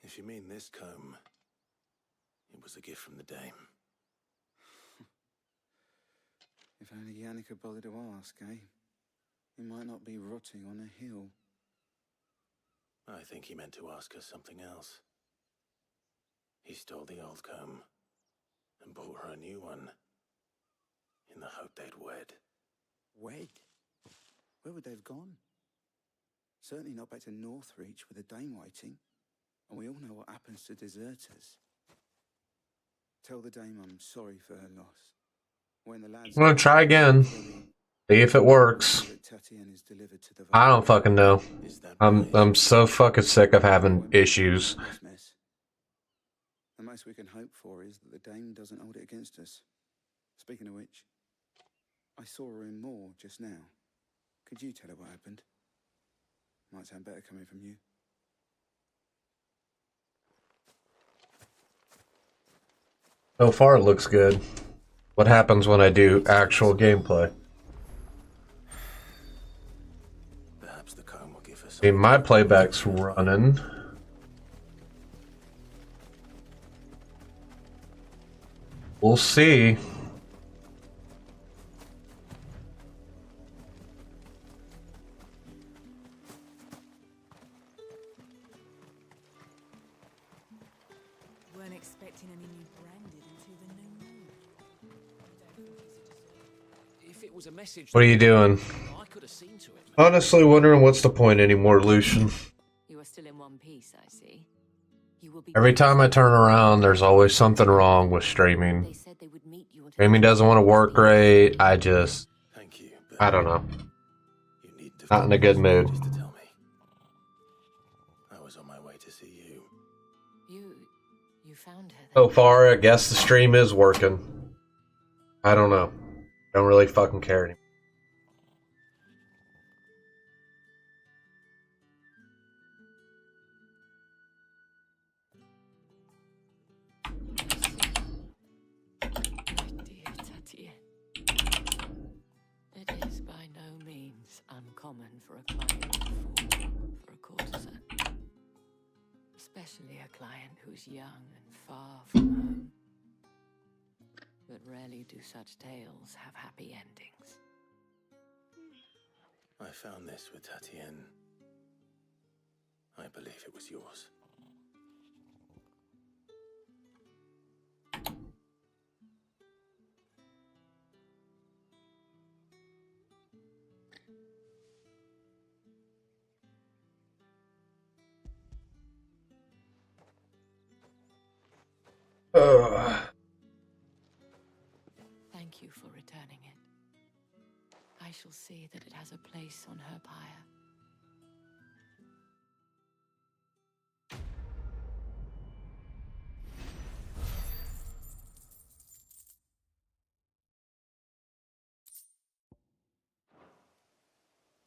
If you mean this comb, it was a gift from the dame. If only Yannick had bothered to ask, eh? He might not be rotting on a hill. I think he meant to ask her something else. He stole the old comb and bought her a new one in the hope they'd wed. Wed? Where would they have gone? Certainly not back to Northreach with a dame waiting. And we all know what happens to deserters. Tell the dame I'm sorry for her loss. When the lads... I'm gonna try again. See if it works. I don't fucking know. I'm so fucking sick of having issues. The most we can hope for is that the dame doesn't hold it against us. Speaking of which, I saw her in Moor just now. Could you tell her what happened? Might sound better coming from you. So far it looks good. What happens when I do actual gameplay? Perhaps the comb will give us. I mean, my playback's running. We'll see. Weren't expecting any new branded into the new moon. If it was a message, What are you doing? I could have seen to it. Honestly wondering what's the point anymore, Lucian. You are still in one piece, I see. You will be Every time I turn around, there's always something wrong with streaming. They said they would meet you at Streaming doesn't want to work great. I Thank you. I don't know. You need to Not in a good mood. just to tell me. I was on my way to see you. You found her then? So far, I guess the stream is working. I don't know. Don't really fucking care anymore. My dear Tatienne. It is by no means uncommon for a client to fall for a courtesan. Especially a client who's young and far from home. But rarely do such tales have happy endings. I found this with Tatienne. I believe it was yours. Thank you for returning it. I shall see that it has a place on her pyre.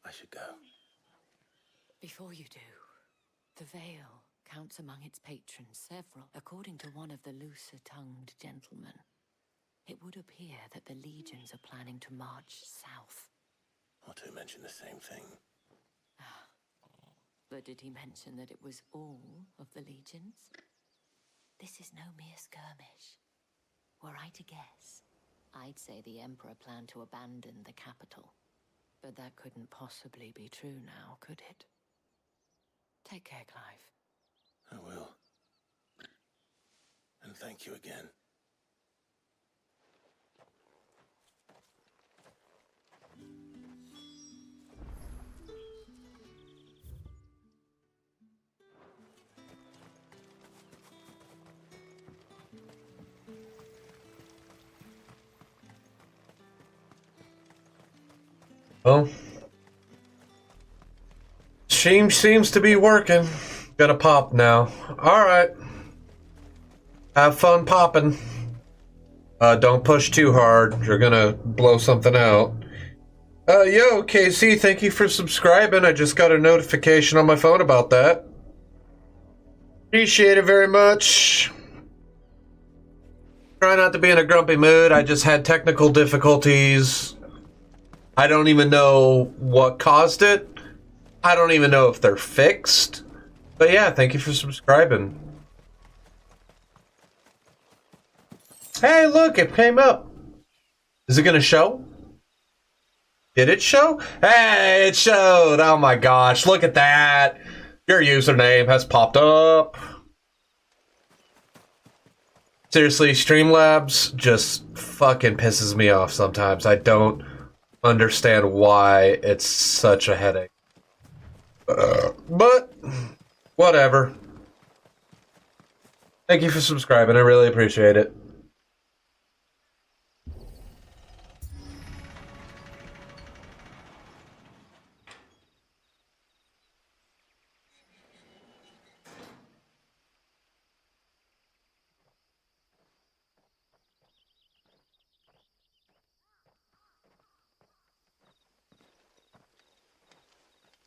I should go. Before you do, the Vale counts among its patrons several, according to one of the looser-tongued gentlemen. It would appear that the legions are planning to march south. Or to mention the same thing. But did he mention that it was all of the legions? This is no mere skirmish. Were I to guess, I'd say the Emperor planned to abandon the capital. But that couldn't possibly be true now, could it? Take care, Clive. I will. And thank you again. Well, stream seems to be working. Gonna pop now. Alright. Have fun popping. Don't push too hard. You're gonna blow something out. Yo, KC, thank you for subscribing. I just got a notification on my phone about that. Appreciate it very much. Try not to be in a grumpy mood. I just had technical difficulties. I don't even know what caused it. I don't even know if they're fixed. But yeah, thank you for subscribing. Hey, look, it came up. Is it gonna show? Did it show? Hey, it showed! Oh my gosh, look at that! Your username has popped up. Seriously, Streamlabs just fucking pisses me off sometimes. I don't understand why it's such a headache. But, whatever. Thank you for subscribing, I really appreciate it.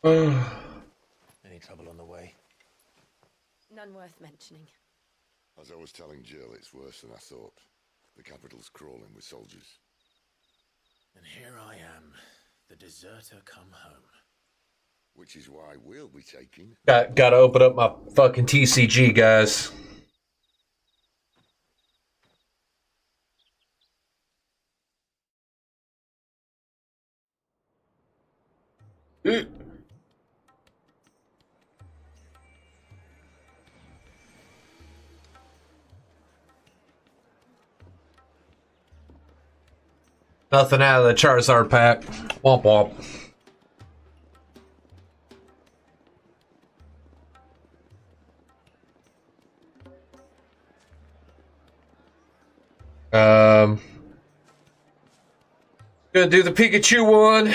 Any trouble on the way? None worth mentioning. As I was telling Jill, it's worse than I thought. The capital's crawling with soldiers. And here I am, the deserter come home. Which is why we'll be taking... Gotta open up my fucking TCG, guys. Nothing out of the Charizard pack. Womp womp. Gonna do the Pikachu one.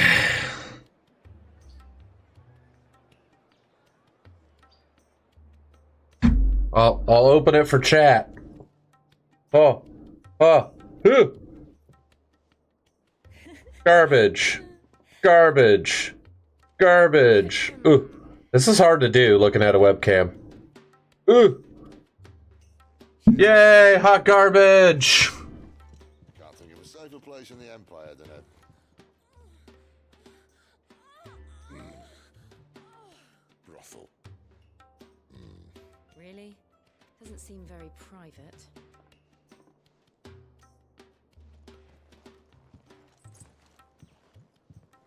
I'll open it for chat. Who? Garbage. Ooh, this is hard to do looking at a webcam. Ooh. Yay, hot garbage. Can't think of a safer place in the Empire than a... brothel. Really? Doesn't seem very private.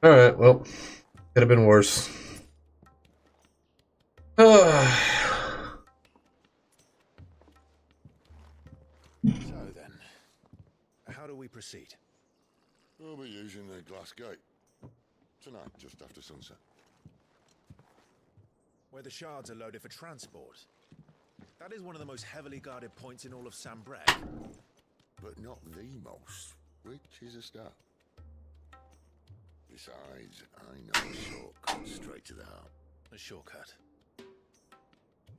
Alright, well, could have been worse. So then, how do we proceed? We'll be using the glass gate. Tonight, just after sunset. Where the shards are loaded for transport. That is one of the most heavily guarded points in all of Sambrec. But not the most, which is a start. Besides, I know a shortcut straight to the heart. A shortcut.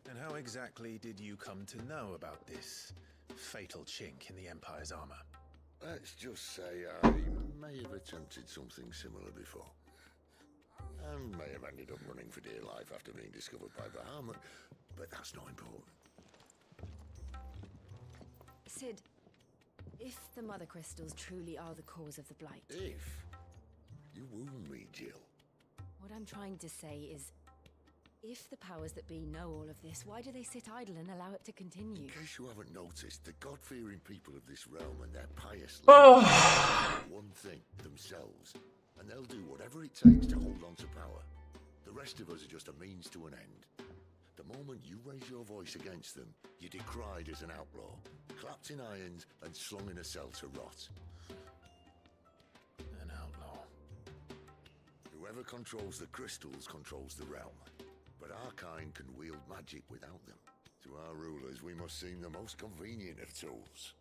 And how exactly did you come to know about this fatal chink in the Empire's armor? Let's just say I may have attempted something similar before. And may have ended up running for dear life after being discovered by Bahamut, but that's not important. Sid, if the Mother Crystals truly are the cause of the Blight... If you wound me, Jill. What I'm trying to say is, if the powers that be know all of this, why do they sit idle and allow it to continue? In case you haven't noticed, the God-fearing people of this realm and their pious one thing, themselves, and they'll do whatever it takes to hold on to power. The rest of us are just a means to an end. The moment you raise your voice against them, you're decried as an outlaw, clapped in irons and slung in a cell to rot. An outlaw. Whoever controls the crystals controls the realm. But our kind can wield magic without them. To our rulers, we must seem the most convenient of tools,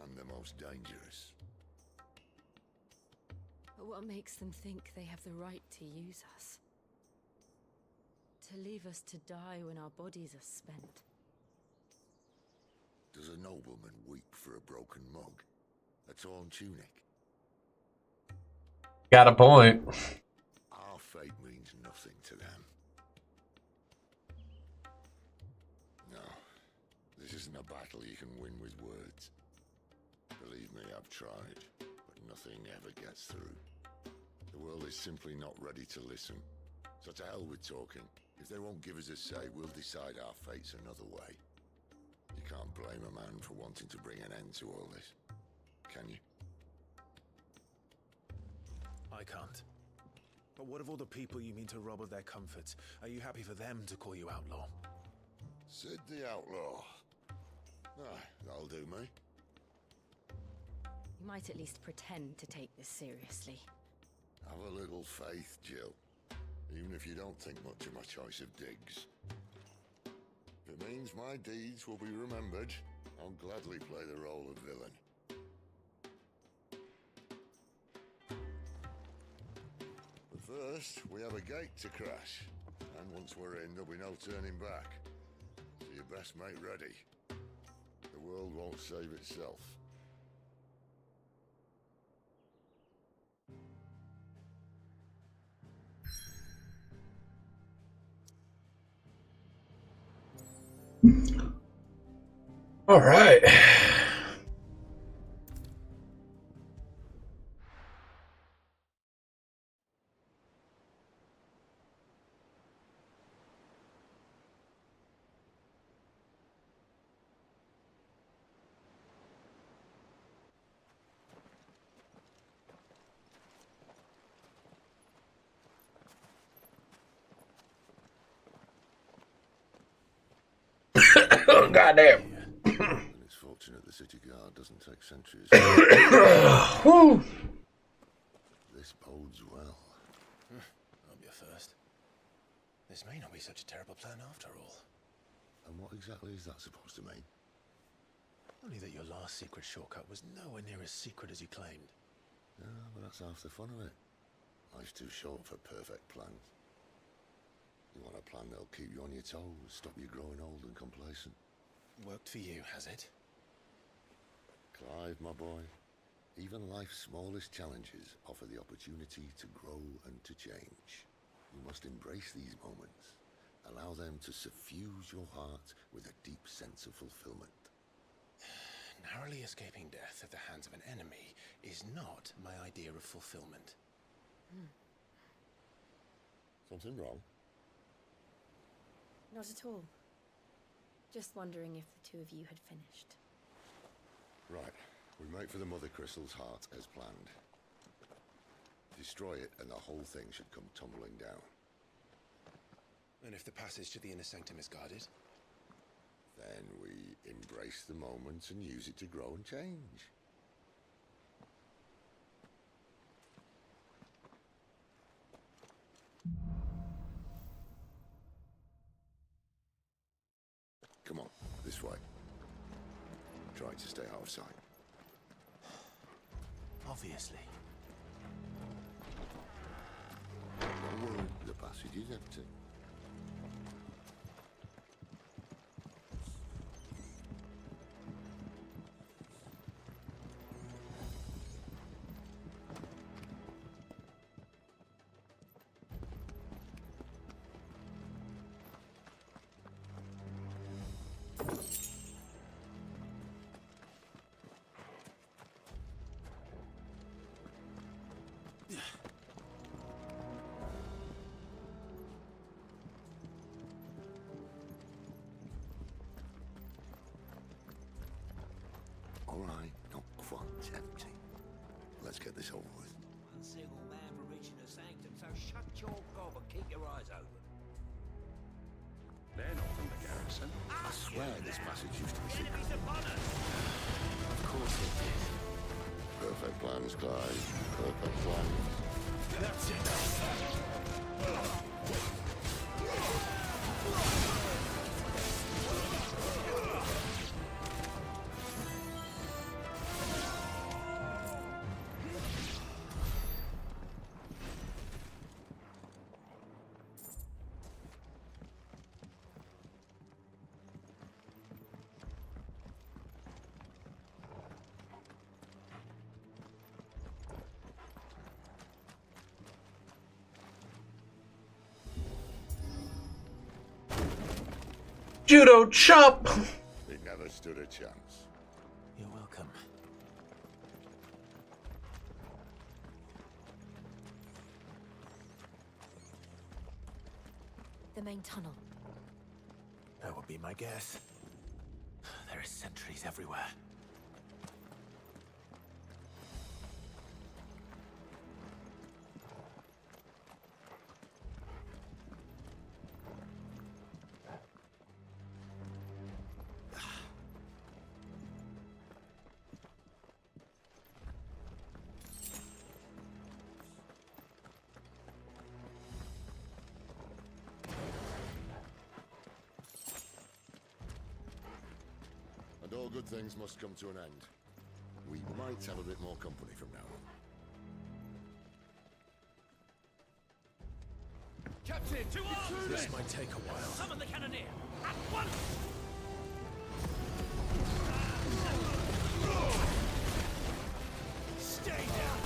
and the most dangerous. But what makes them think they have the right to use us? To leave us to die when our bodies are spent? Does a nobleman weep for a broken mug? A torn tunic? Got a point. Our fate means nothing to them. No, this isn't a battle you can win with words. Believe me, I've tried, but nothing ever gets through. The world is simply not ready to listen. So to hell with talking. If they won't give us a say, we'll decide our fates another way. You can't blame a man for wanting to bring an end to all this. can you? I can't. But what of all the people you mean to rob of their comforts? Are you happy for them to call you outlaw? Sid the Outlaw. Ah, that'll do me. You might at least pretend to take this seriously. Have a little faith, Jill. Even if you don't think much of my choice of digs. If it means my deeds will be remembered, I'll gladly play the role of villain. But first, we have a gate to crash. And once we're in, there'll be no turning back. So you best make ready. The world won't save itself. All right. Goddamn. And it's fortunate the city guard doesn't take sentries. Whew. This bodes well. I'll be a first. This may not be such a terrible plan after all. And what exactly is that supposed to mean? Only that your last secret shortcut was nowhere near as secret as you claimed. Yeah, but that's half the fun of it. Life's too short for perfect plans. You want a plan that'll keep you on your toes, stop you growing old and complacent. Worked for you, has it? Clive, my boy, even life's smallest challenges offer the opportunity to grow and to change. You must embrace these moments. Allow them to suffuse your heart with a deep sense of fulfillment. Narrowly escaping death at the hands of an enemy is not my idea of fulfillment. Something wrong? Not at all. Just wondering if the two of you had finished. Right. We make for the Mother Crystal's heart as planned. Destroy it and the whole thing should come tumbling down. And if the passage to the inner sanctum is guarded? Then we embrace the moment and use it to grow and change. Come on, this way. Try to stay out of sight. Obviously. Don't worry, the passage is empty. All right, not quite empty. Let's get this over with. One single man for reaching the sanctum, so shut your gob and keep your eyes open. They're not from the garrison. I swear this passage used to be secret. Enemies upon us! Of course it did. Perfect plans, Clive. Perfect plans. That's it. Judo chop! It never stood a chance. You're welcome. The main tunnel. That would be my guess. There are sentries everywhere. And all good things must come to an end. We might have a bit more company from now on. Captain, to arms! This might take a while. Summon the cannoneer! At once! Stay down!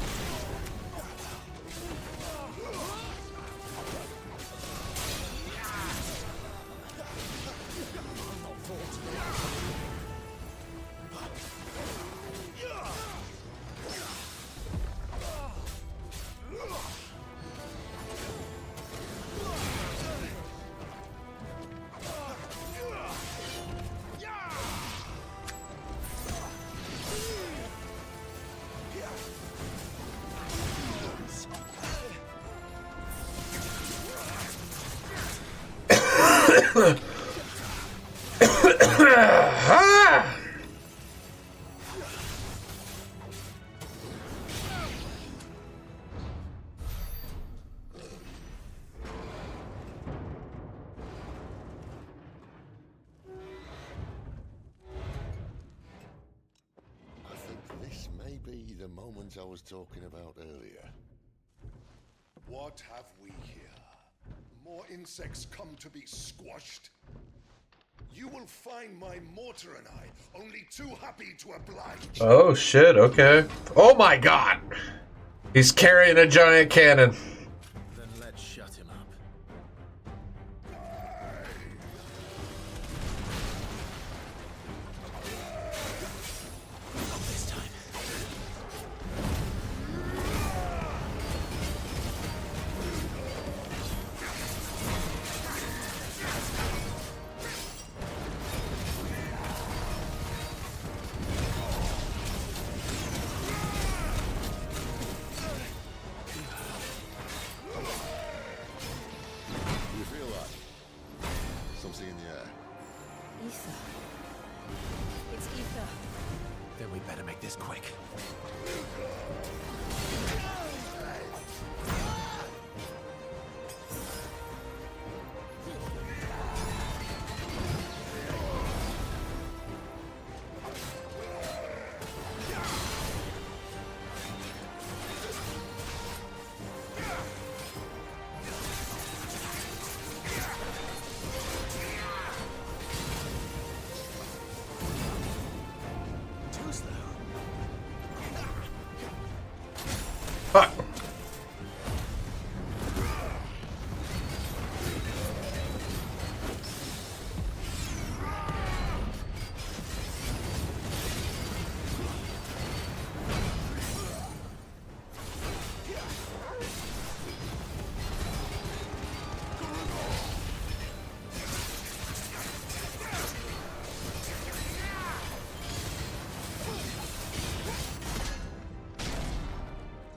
I think this may be the moment I was talking about earlier. What have we here? More insects come to be squashed? You will find my mortar and I only too happy to oblige. Oh shit, okay. Oh my god! He's carrying a giant cannon. Then let's shut him up. Not this time. You feel that? Something in the air. Ether. It's ether. Then we better make this quick. Fuck.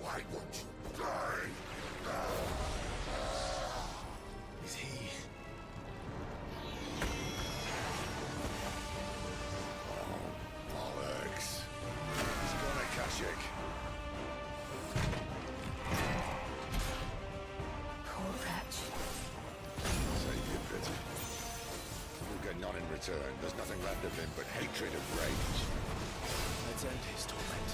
Why won't you die? Is he... Bollocks. He's gonna catch it. Poor wretch. Save your pity. You'll get none in return. There's nothing left of him but hatred and rage. Let's end his torment.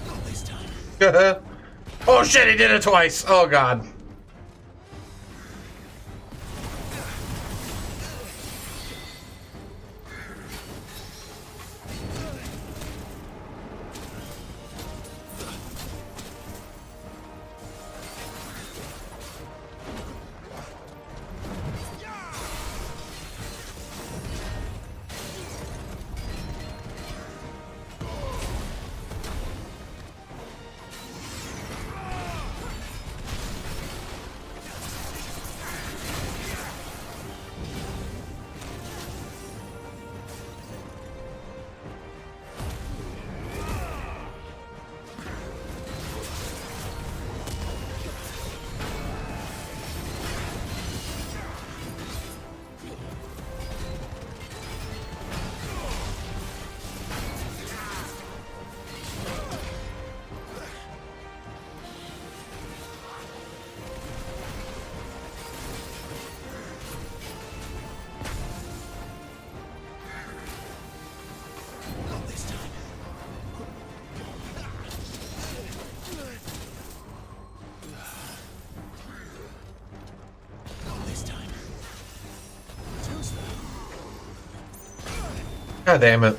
Not this time. Oh shit, he did it twice. Oh god. God damn it.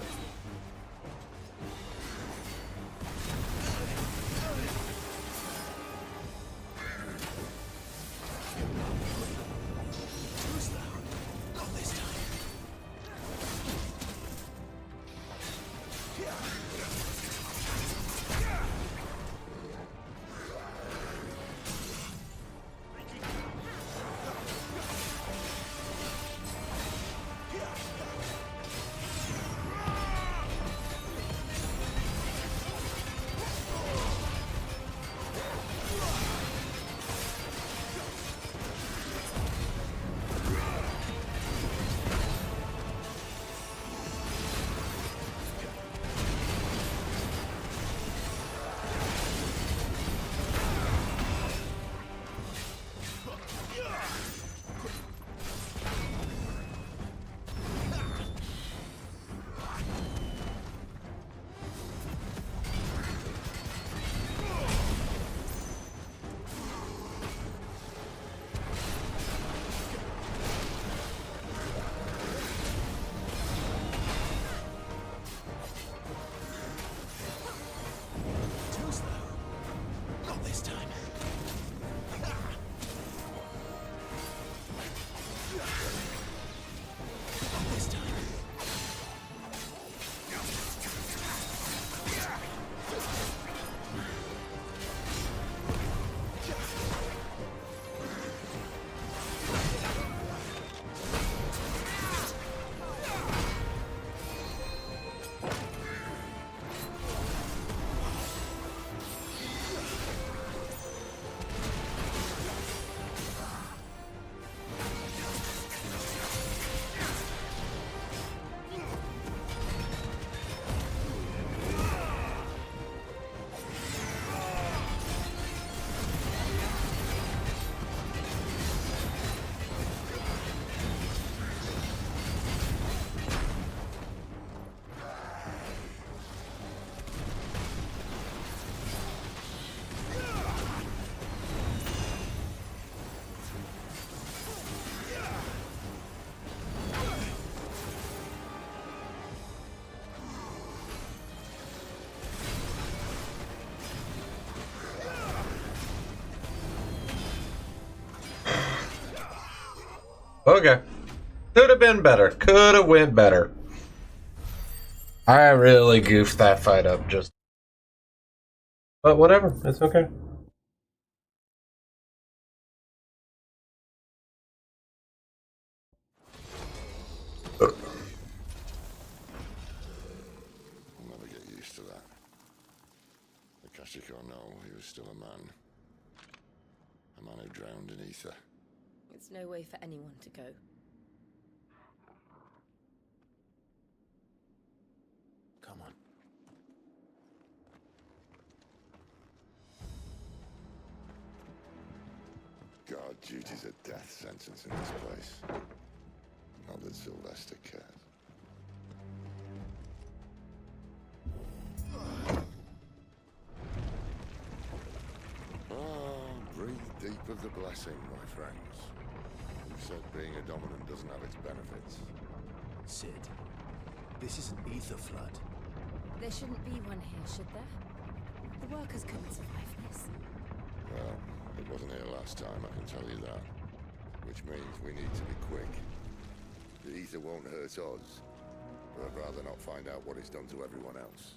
Okay. Could have been better. Could have went better. I really goofed that fight up just. But whatever. It's okay. I'll never get used to that. The Kashiko know he was still a man. A man who drowned in ether. It's no way for anyone to go. Come on. God, duty's a death sentence in this place. Not that Sylvester cares. Breathe deep of the blessing, my friends. Who said being a dominant doesn't have its benefits? Sid, this is an ether flood. There shouldn't be one here, should there? The workers couldn't survive this. Well, it wasn't here last time, I can tell you that. Which means we need to be quick. The ether won't hurt us, but I'd rather not find out what it's done to everyone else.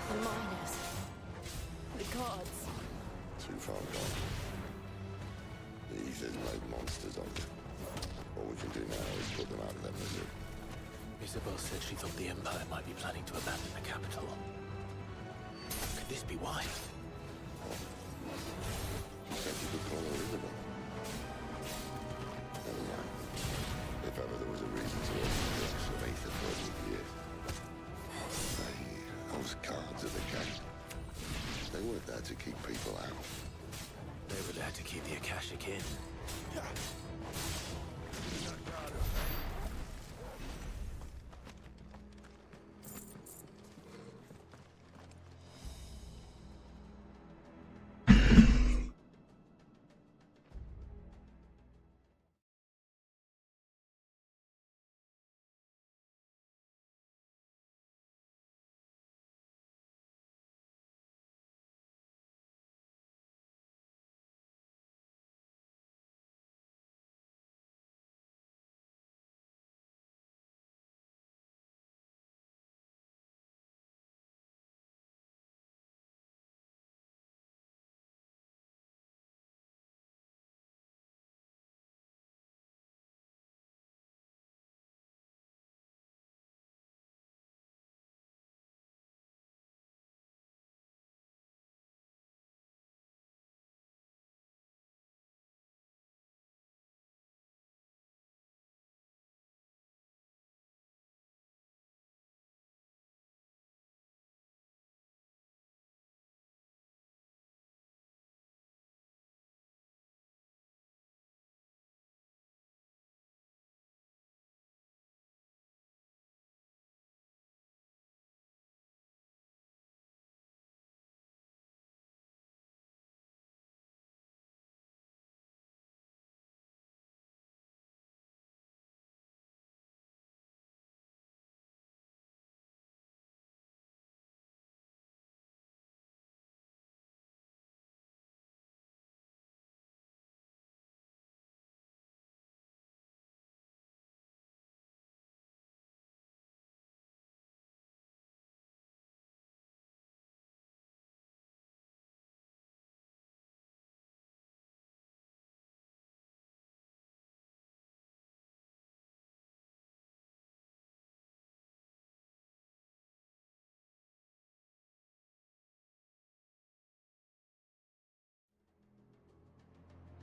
The miners. The gods. Too far gone. The ether's made monsters of them. All we can do now is put them out of their misery. Isabel said she thought the Empire might be planning to abandon the capital. Could this be why? Bet you could call her Isabel. Never mind. If ever there was a reason to open the glass of Aether for years. Those cards at the gate. They weren't there to keep people out. They were there to keep the Akashic in.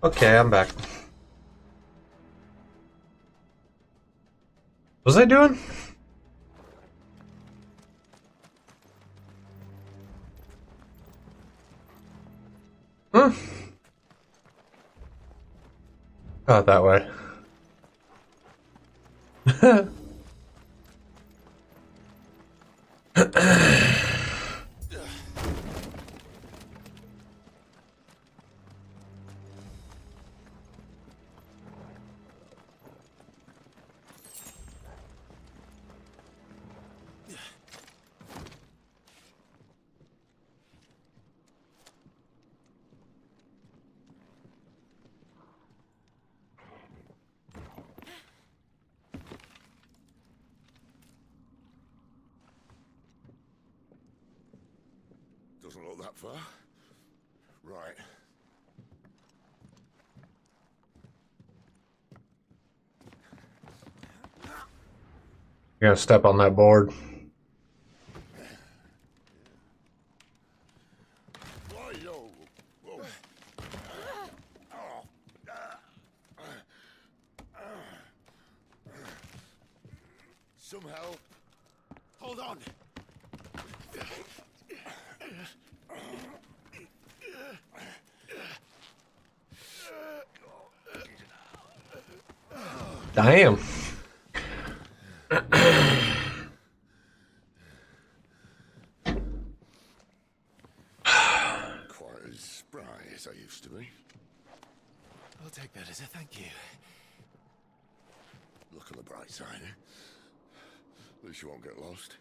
Okay, I'm back. What was I doing? Huh? Oh, that way. Doesn't look that far. Right. You're gonna step on that board. Whoa, whoa. Some help. Hold on. Damn. Quite as spry as I used to be. I'll take that as a thank you. Look on the bright side, eh? At least you won't get lost.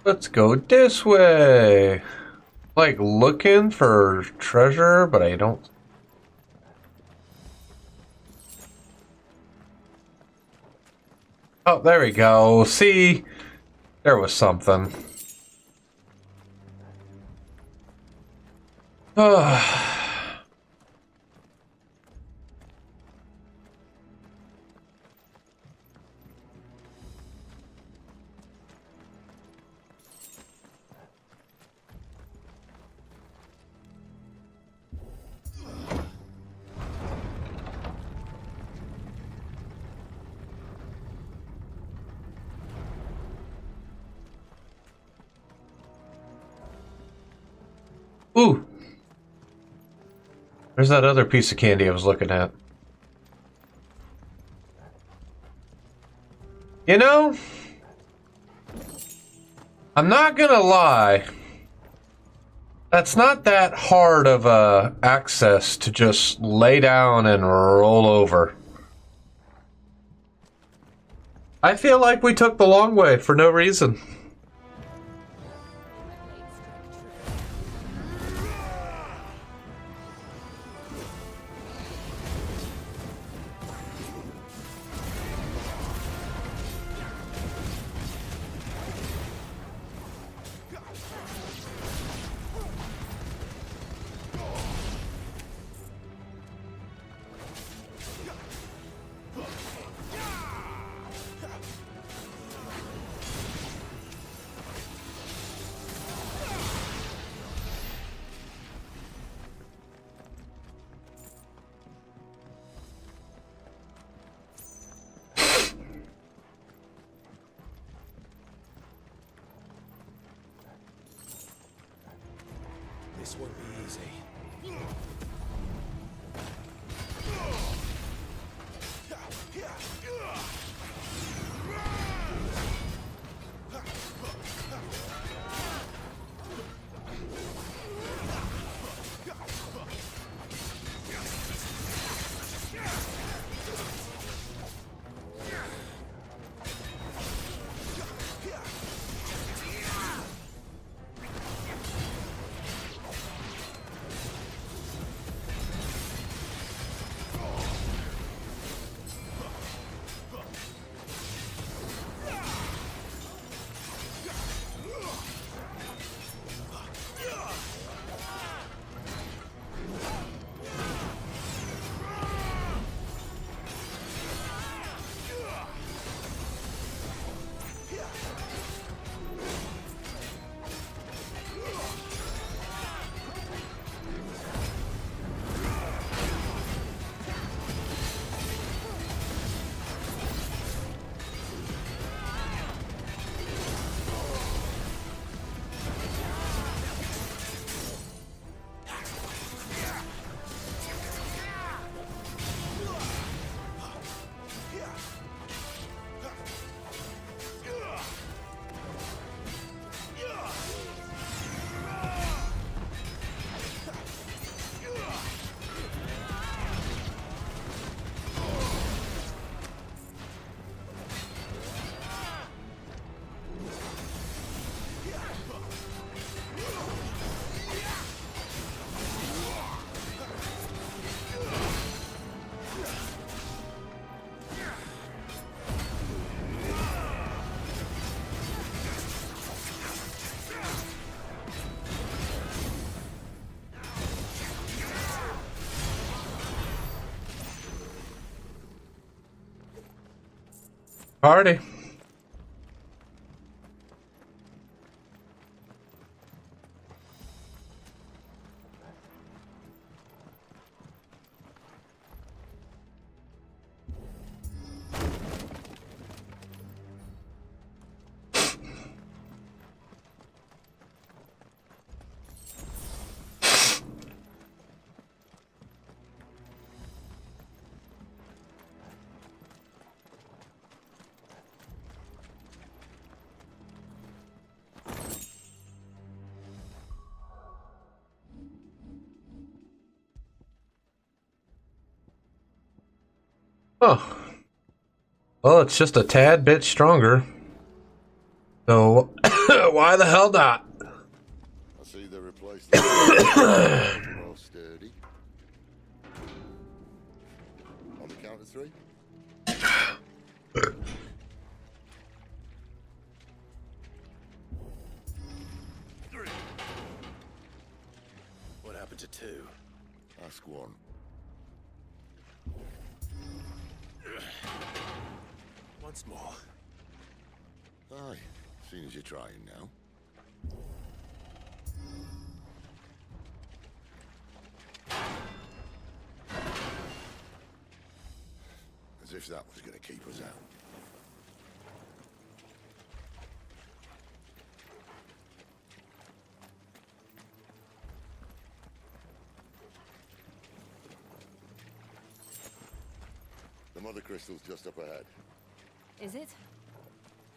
Let's go this way. Like looking for treasure, but I don't. Oh, there we go. See, there was something. Ooh. There's that other piece of candy I was looking at. You know, I'm not gonna lie. That's not that hard of a access to just lay down and roll over. I feel like we took the long way for no reason. This won't be easy. Party. Oh. Well, it's just a tad bit stronger. So, why the hell not? I see they replaced the well sturdy. On the count of 3. What happened to 2? Ask 1. Once more. Aye, seeing as you're trying now. As if that was going to keep us out. The mother crystal's just up ahead. Is it?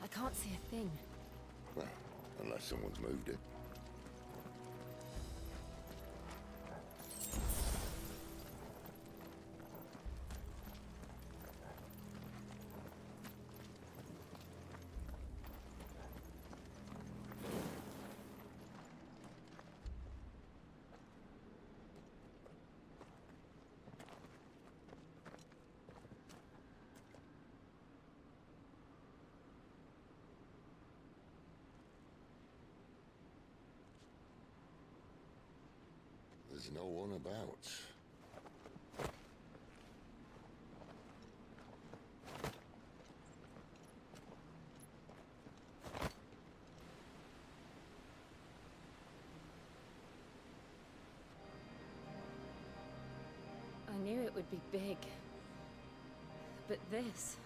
I can't see a thing. Well, unless someone's moved it. There's no one about. I knew it would be big. But this...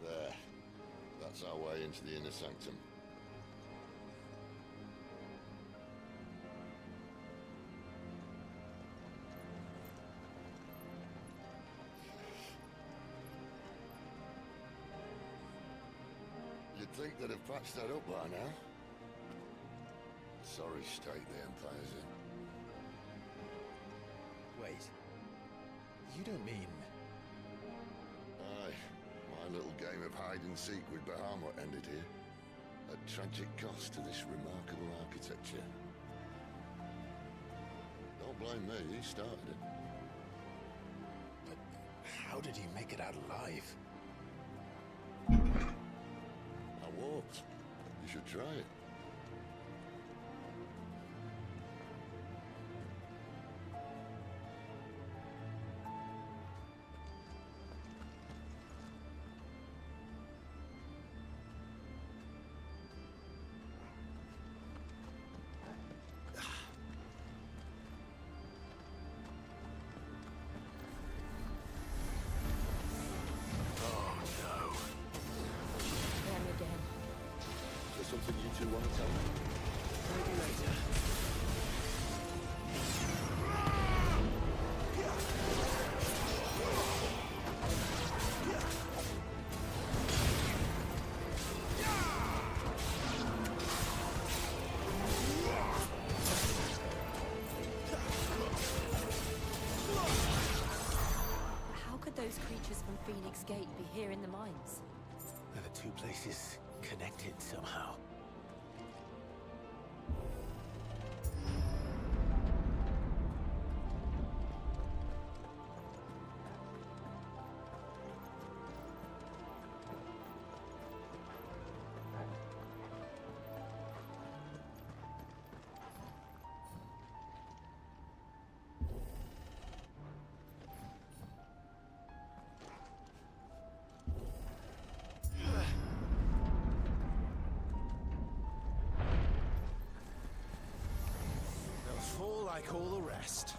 There. That's our way into the inner sanctum. You'd think they'd have patched that up by now. Sorry state the Empire's in. Wait. You don't mean... Aye. My little game of hide-and-seek with Bahamut ended here. At tragic cost to this remarkable architecture. Don't blame me, he started it. But how did he make it out alive? I walked. You should try it. Them again. Is there something you two want to tell me? Maybe later. How could those creatures from Phoenix Gate be here in the mines? Are the 2 places connected somehow? They'll fall like all the rest.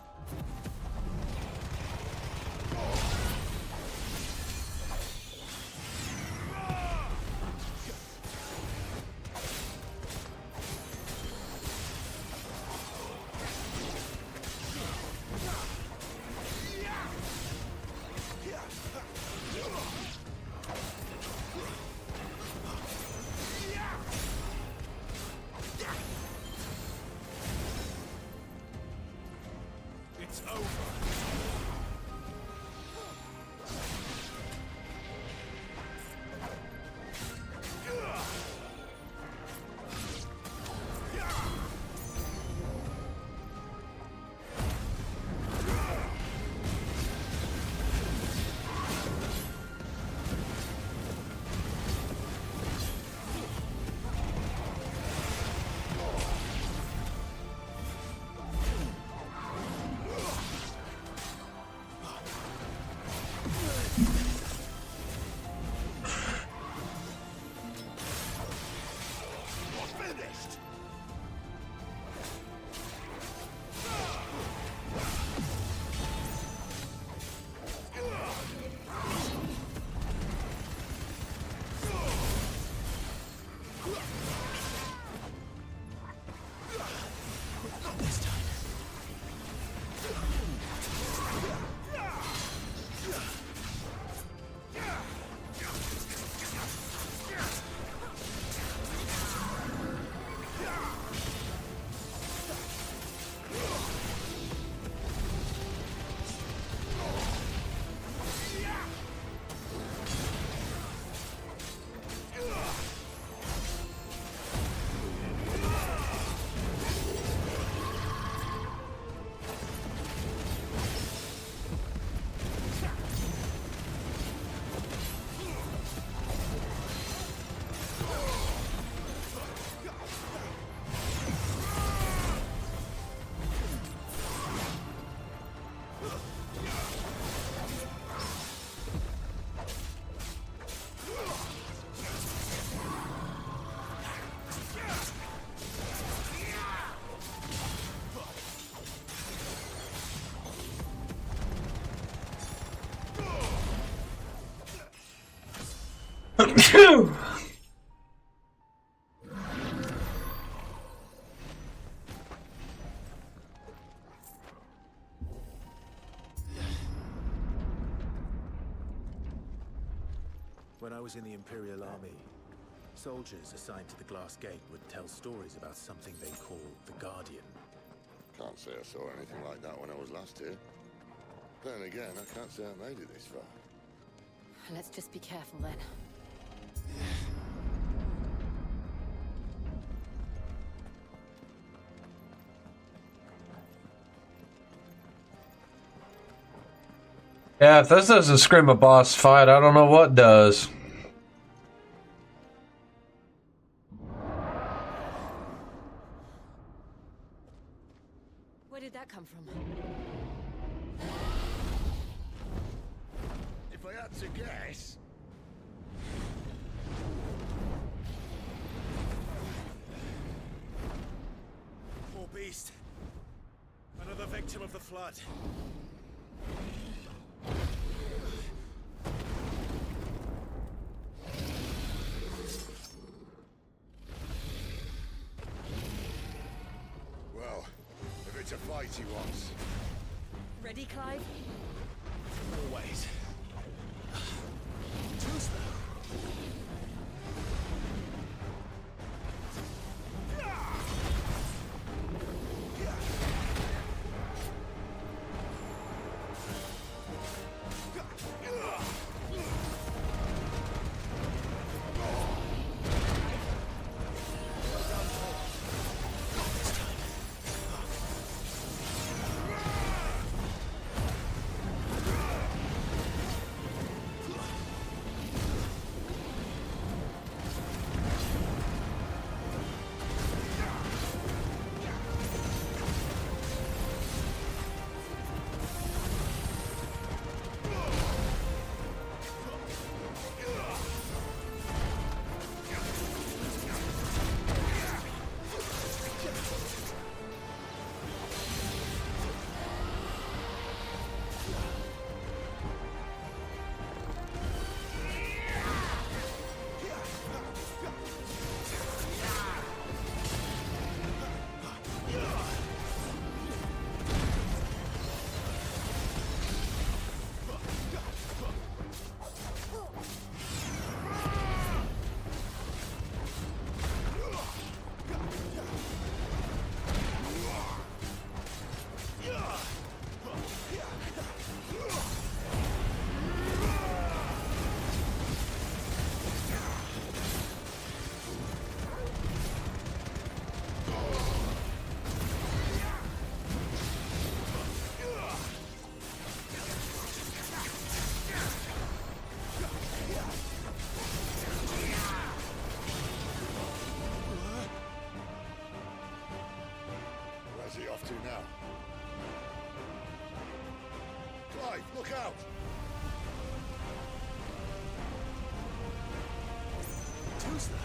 Phew. When I was in the Imperial Army, soldiers assigned to the Glass Gate would tell stories about something they call the Guardian. Can't say I saw anything like that when I was last here. Then again, I can't say I made it this far. Let's just be careful then. Yeah, if this doesn't scream a boss fight, I don't know what does. Where did that come from? If I had to guess... Poor beast. Another victim of the flood. Well, if it's a fight he wants... Ready, Clive? Always. Too slow. Where's he off to now? Clive, look out! Too slow.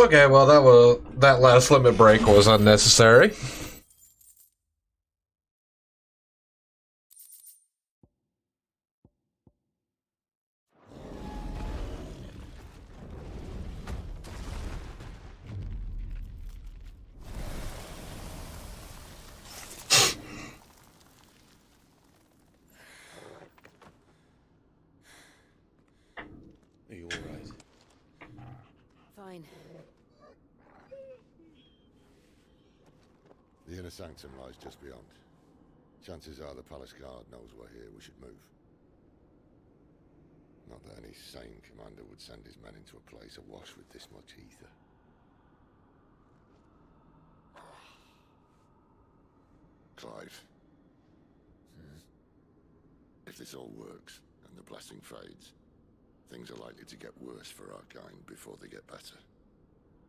Okay, well that last limit break was unnecessary. Are you all right? Fine. The inner sanctum lies just beyond. Chances are the palace guard knows we're here. We should move. Not that any sane commander would send his men into a place awash with this much ether. Clive. If this all works, and the blessing fades, things are likely to get worse for our kind before they get better.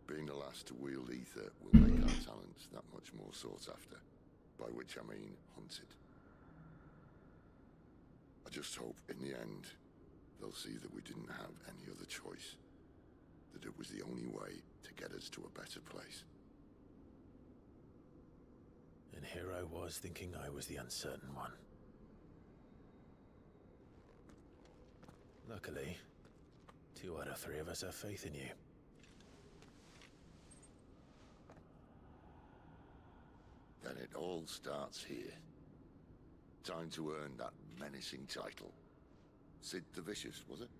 Being the last to wield ether will make our talents that much more sought after, by which I mean hunted. I just hope, in the end, they'll see that we didn't have any other choice. That it was the only way to get us to a better place. And here I was thinking I was the uncertain one. Luckily, 2 out of 3 of us have faith in you. Then it all starts here. Time to earn that menacing title. Sid the Vicious, was it?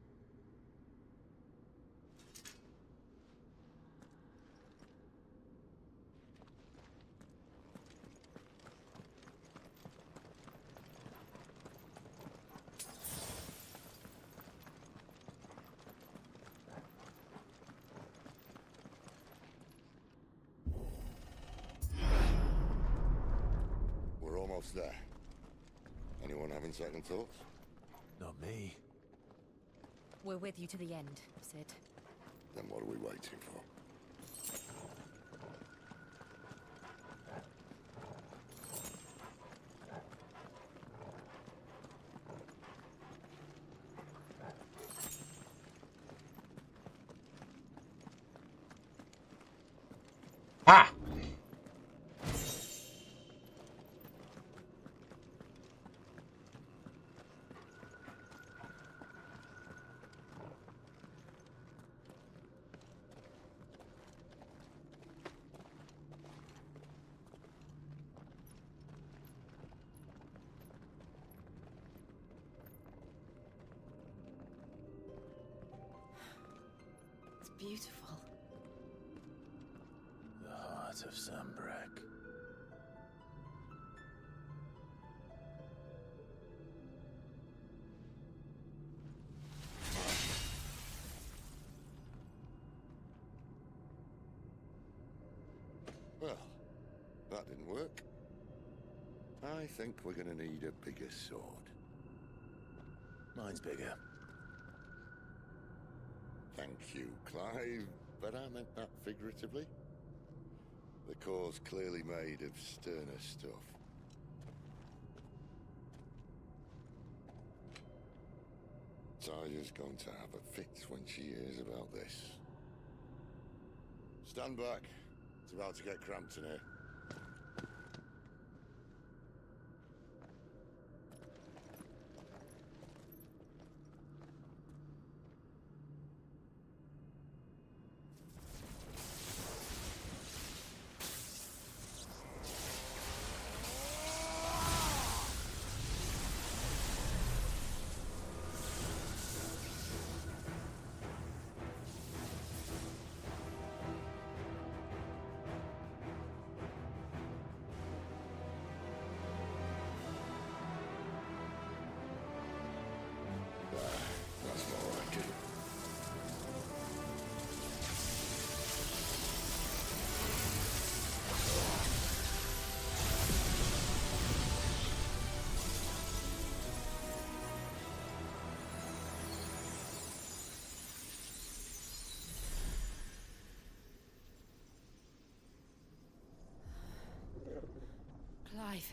We're almost there. Anyone having second thoughts? Not me. We're with you to the end, Sid. Then what are we waiting for? Ah! It's beautiful. The heart of Sambrek. Well, that didn't work. I think we're gonna need a bigger sword. Mine's bigger. Thank you, Clive, but I meant that figuratively. The core's clearly made of sterner stuff. Taya's going to have a fit when she hears about this. Stand back. It's about to get cramped in here. That's more like it. Clive,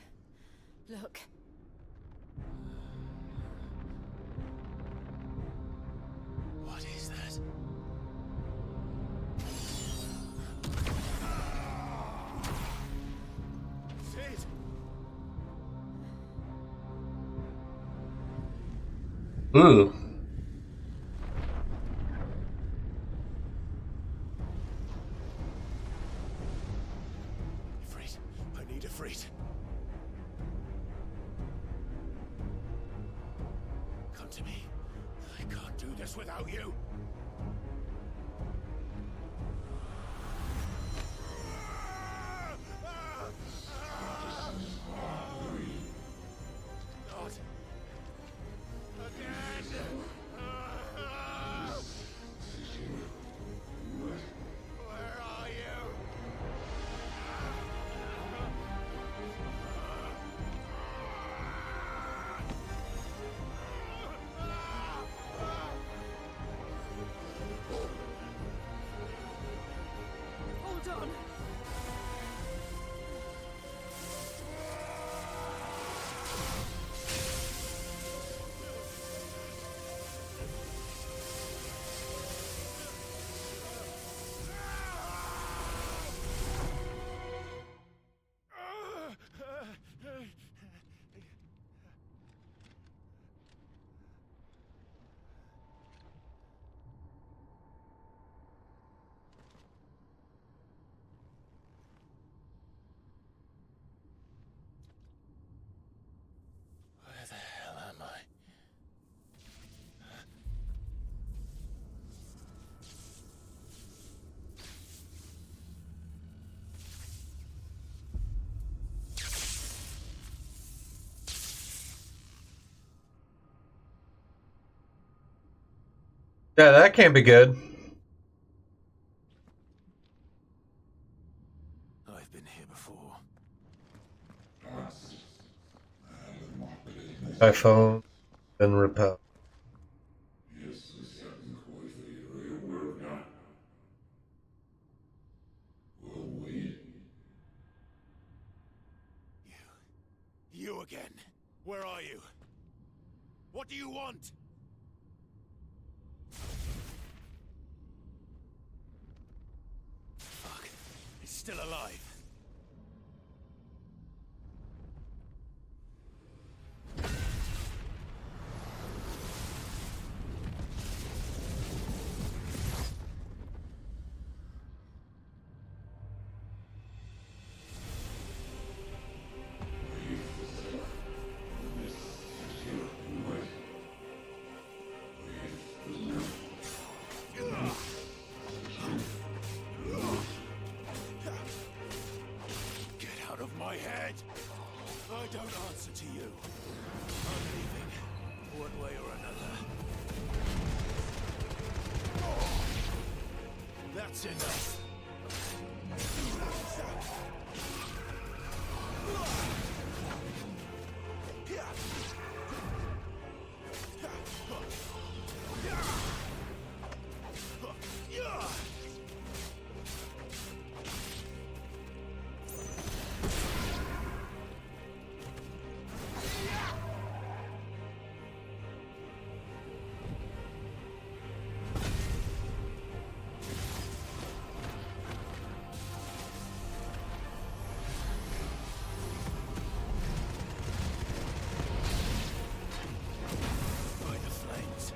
look. What is that? Ooh. Ifrit, I need Ifrit. Come to me. I can't do this without you. Not again. Where are you? Hold on. Where the hell am I? Yeah, that can't be good. I've been here before. iPhone and repel. You again. Where are you? What do you want? Fuck. He's still alive. Get out of my head! I don't answer to you. I'm leaving, one way or another. That's enough. By the flames.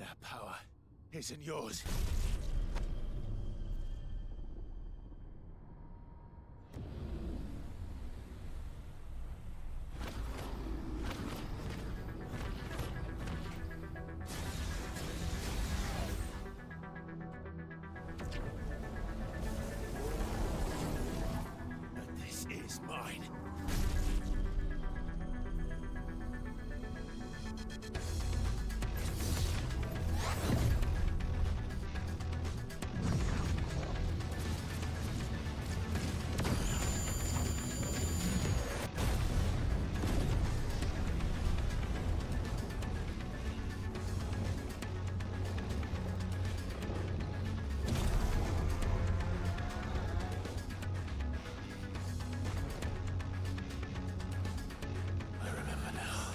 That power isn't yours. But this is mine. I remember now.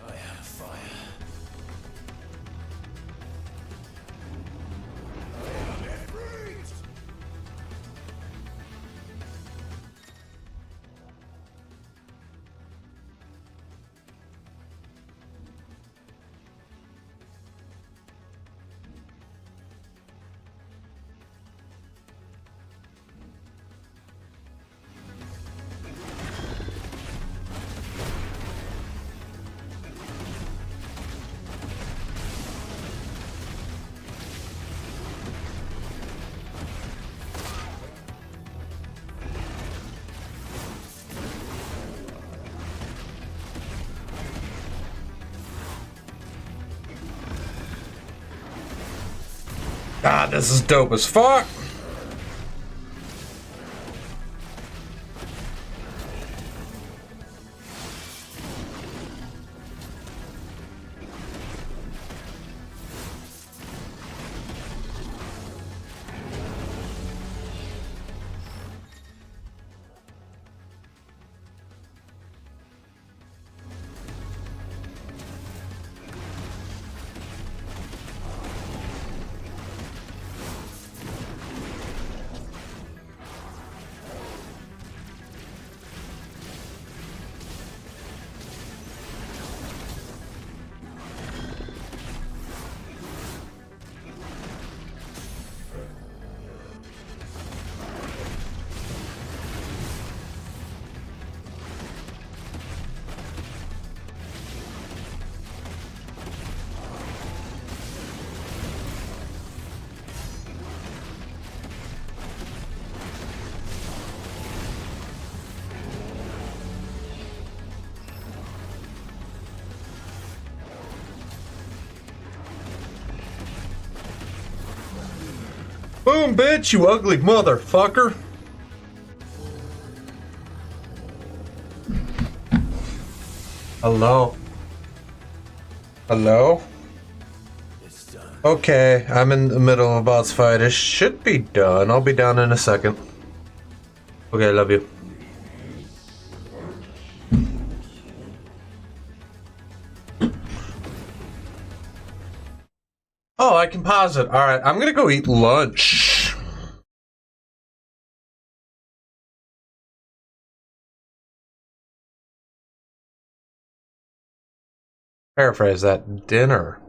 I had a fire. God, this is dope as fuck. Boom, bitch, you ugly motherfucker. Hello? Hello? It's done. Okay, I'm in the middle of a boss fight. It should be done. I'll be down in a second. Okay, love you. Oh, I can pause it. Alright, I'm gonna go eat lunch. Paraphrase that. Dinner.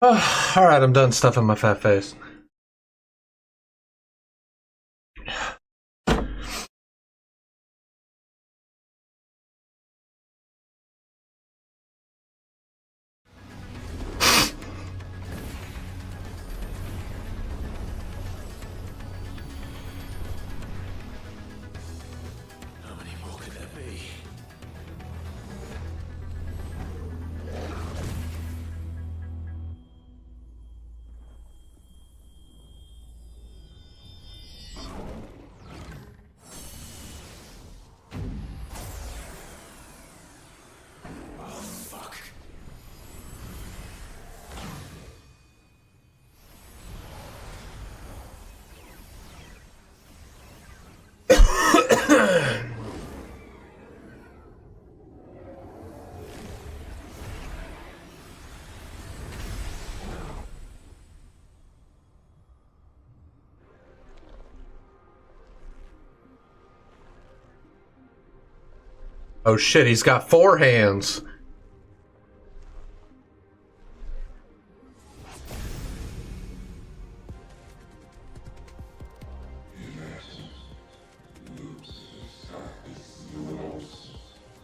Alright, I'm done stuffing my fat face. How many more could there be? Oh, fuck. Oh shit, he's got 4 hands.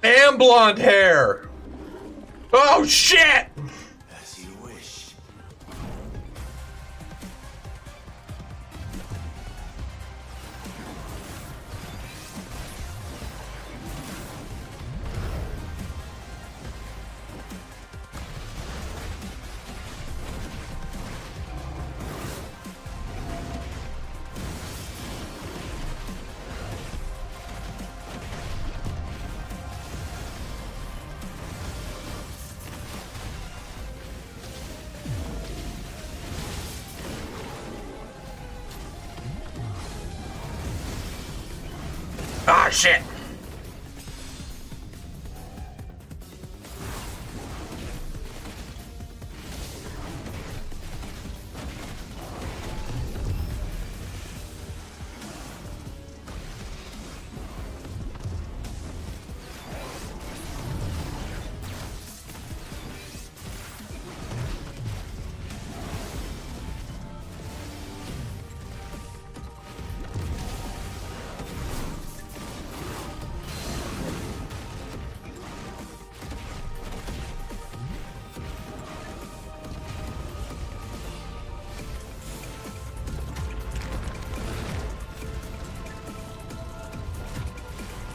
And blonde hair. Oh shit! As you wish. Ah shit!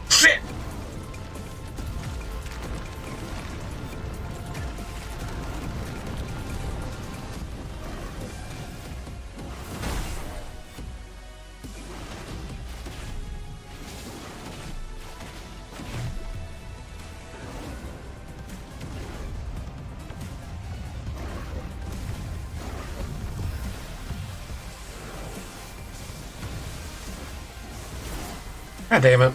Shit! God damn it.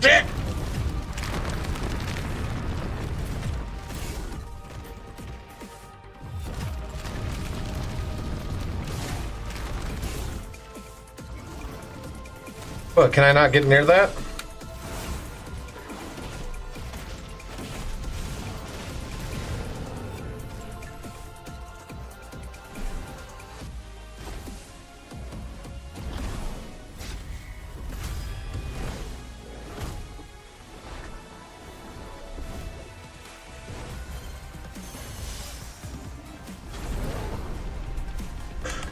Shit! What, can I not get near that?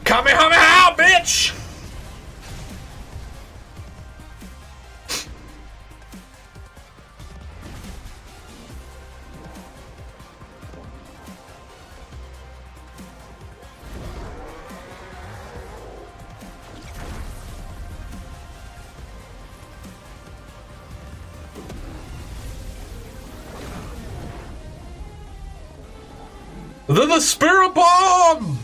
Kamehameha, bitch! The spirit bomb!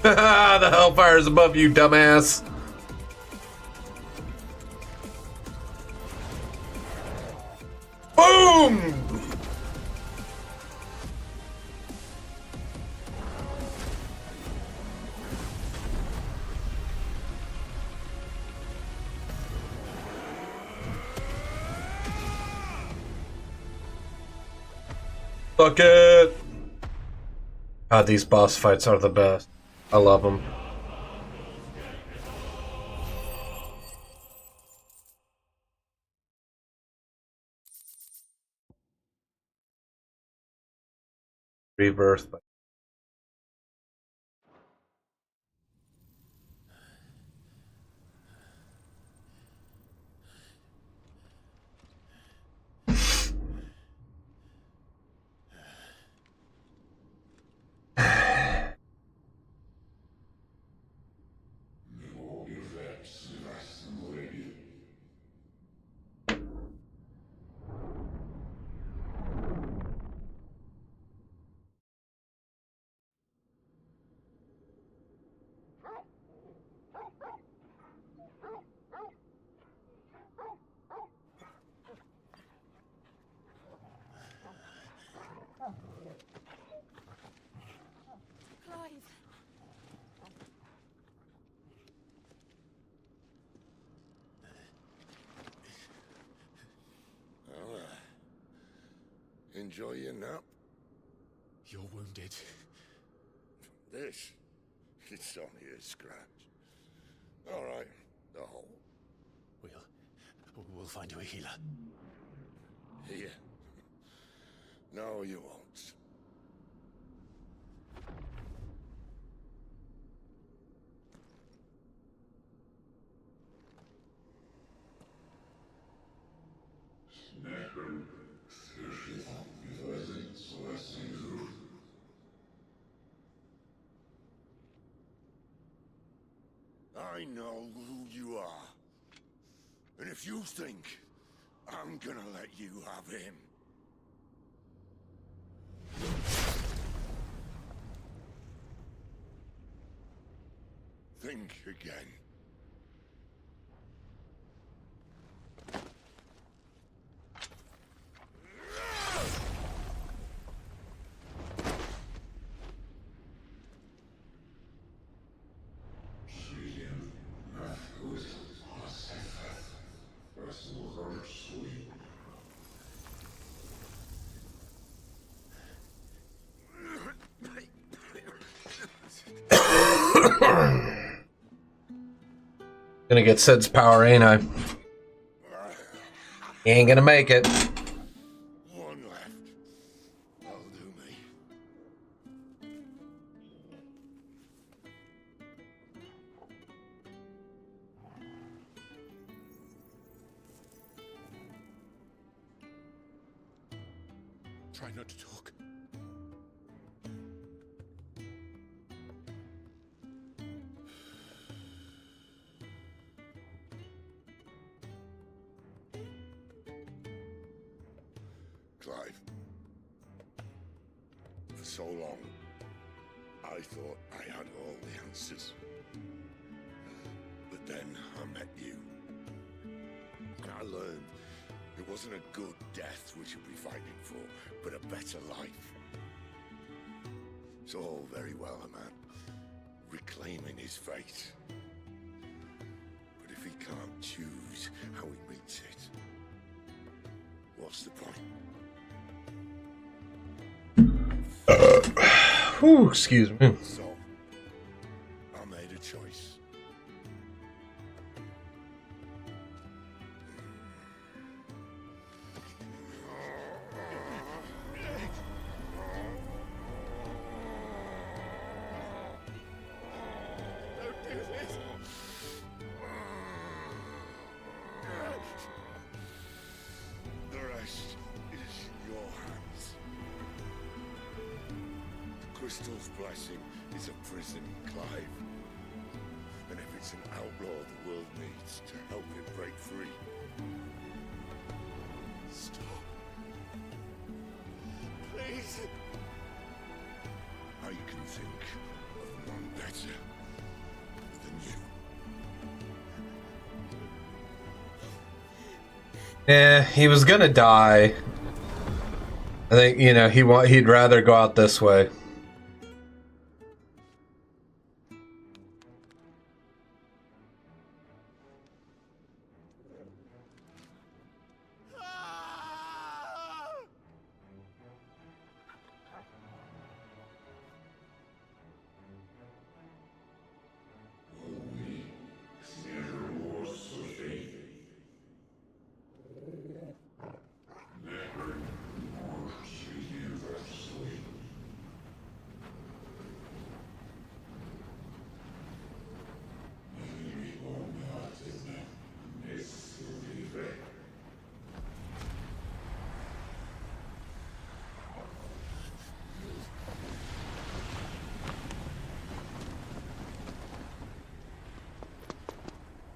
The hellfire is above you, dumbass. Boom! Fuck it! God, these boss fights are the best. I love them. Rebirth. Clive. Well, enjoy your nap. You're wounded. This, it's only a scratch. All right, the hole. We'll find you a healer. Here. No, you won't. I know who you are. And if you think I'm gonna let you have him... think again. Gonna get Sid's power, ain't I? He ain't gonna make it. One left. That'll do me. Try not to talk. Clive. For so long, I thought I had all the answers. But then I met you. And I learned it wasn't a good death we should be fighting for, but a better life. It's all very well, a man reclaiming his fate. But if he can't choose how he meets it, what's the point? Whew, excuse me. So, I made a choice. Don't do this. The rest is in your hands. The crystal's blessing is a prison, Clive. And if it's an outlaw the world needs to help it break free. Stop. Please. I can think of none better than you. Yeah, he was gonna die. I think, you know, he'd rather go out this way.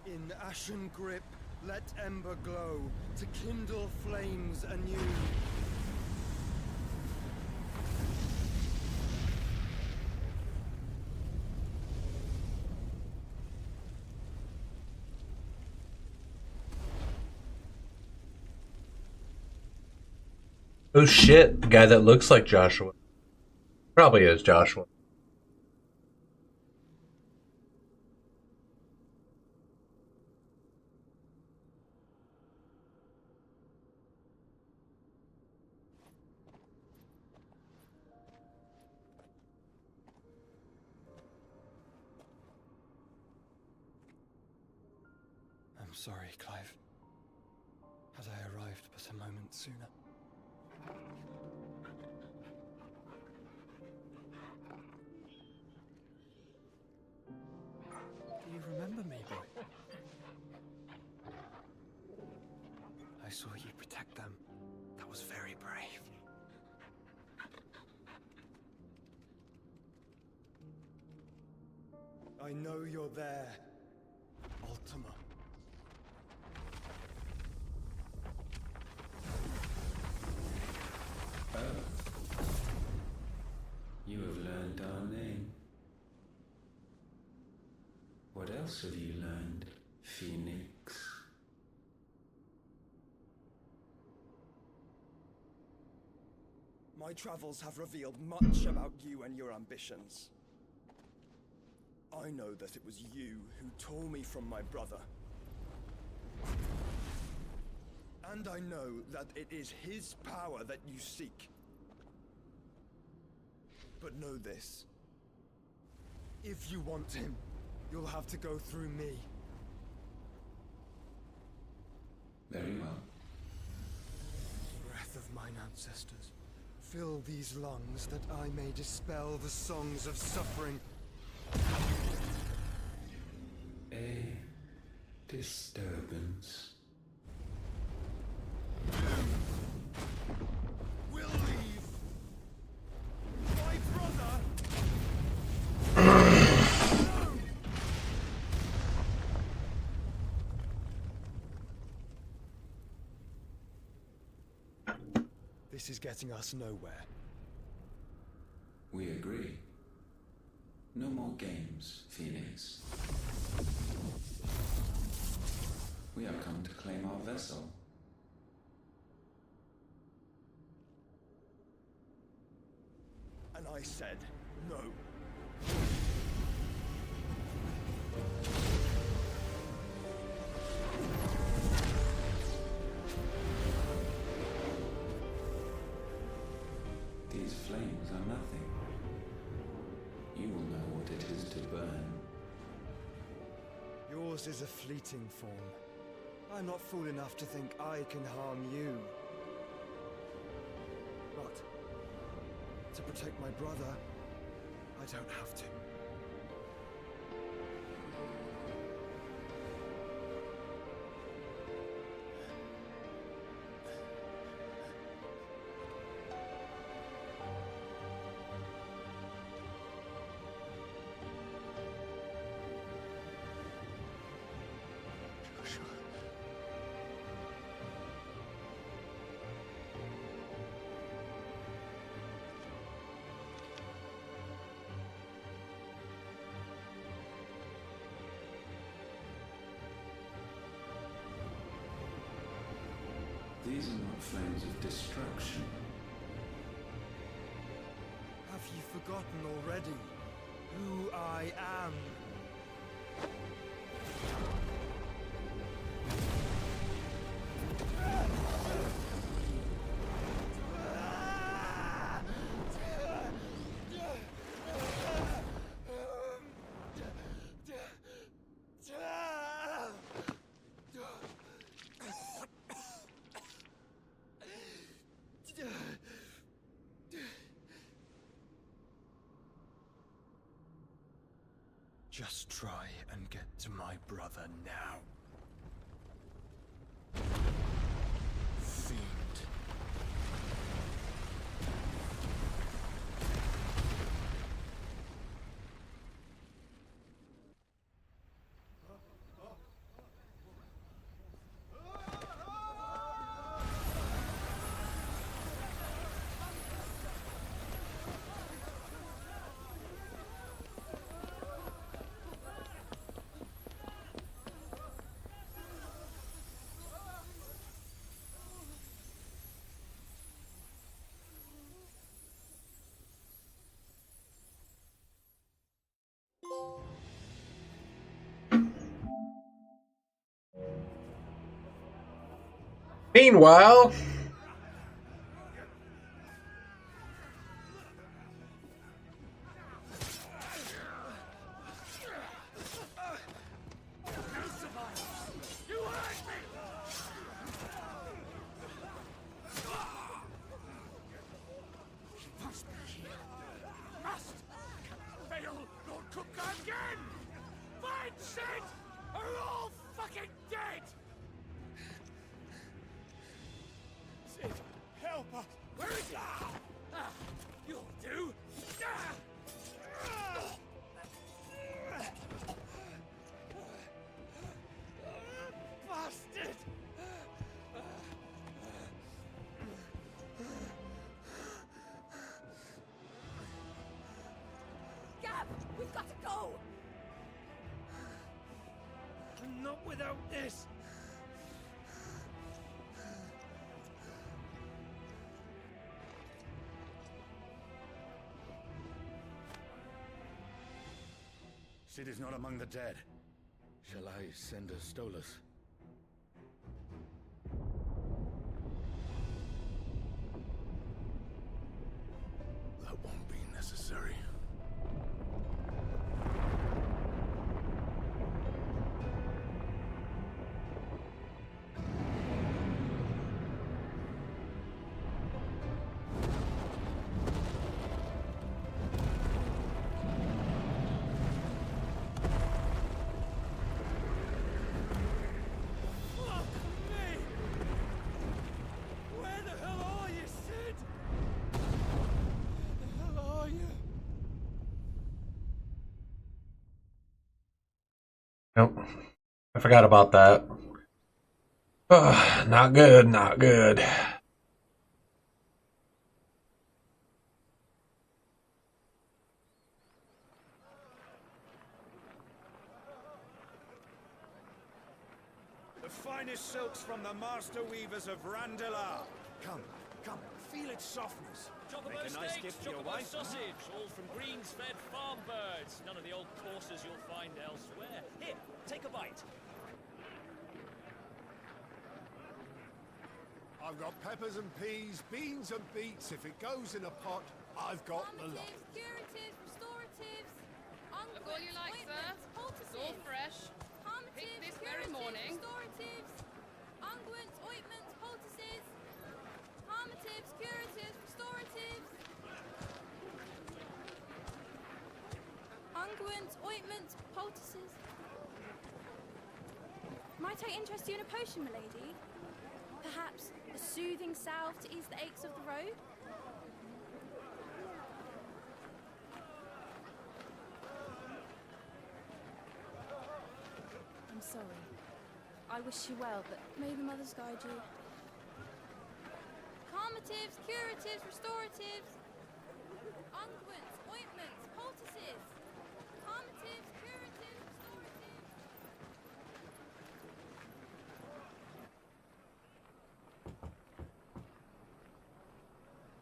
In ashen grip, let ember glow, to kindle flames anew. Oh shit, the guy that looks like Joshua. Probably is Joshua. I'm sorry, Clive. Had I arrived but a moment sooner. Do you remember me, boy? I saw you protect them. That was very brave. I know you're there, Ultima. You have learned our name. What else have you learned, Phoenix? My travels have revealed much about you and your ambitions. I know that it was you who tore me from my brother. And I know that it is his power that you seek. But know this. If you want him, you'll have to go through me. Very well. Breath of mine ancestors, fill these lungs that I may dispel the songs of suffering. A disturbance. We'll leave. My brother. This is getting us nowhere. We agree. No more games, Phoenix. We have come to claim our vessel. And I said no. These flames are nothing. Yours is a fleeting form. I'm not fool enough to think I can harm you. But to protect my brother, I don't have to. These are not flames of destruction. Have you forgotten already who I am? Just try and get to my brother now. Fiend. Meanwhile, We've got to go! Not without this! Sid is not among the dead. Shall I send a Stolas? That won't be necessary. nope. I forgot about that. Ugh, not good, not good. The finest silks from the master weavers of Randalar. Come, come, feel its softness. Chocobo Make a nice steaks, gift for your chocobo wife. sausage, all from greens-fed farm birds. None of the old courses you'll find elsewhere. Here, take a bite. I've got peppers and peas, beans and beets. If it goes in a pot, I've got the lot. Curatives, restoratives, look all you like, sir. It's all fresh. Unguents, ointments, poultices. Might I interest you in a potion, milady? Perhaps a soothing salve to ease the aches of the road? I'm sorry. I wish you well, but may the mothers guide you. Calmatives, curatives, restoratives. Unguents, ointments, poultices. Calmatives, curatives, restoratives.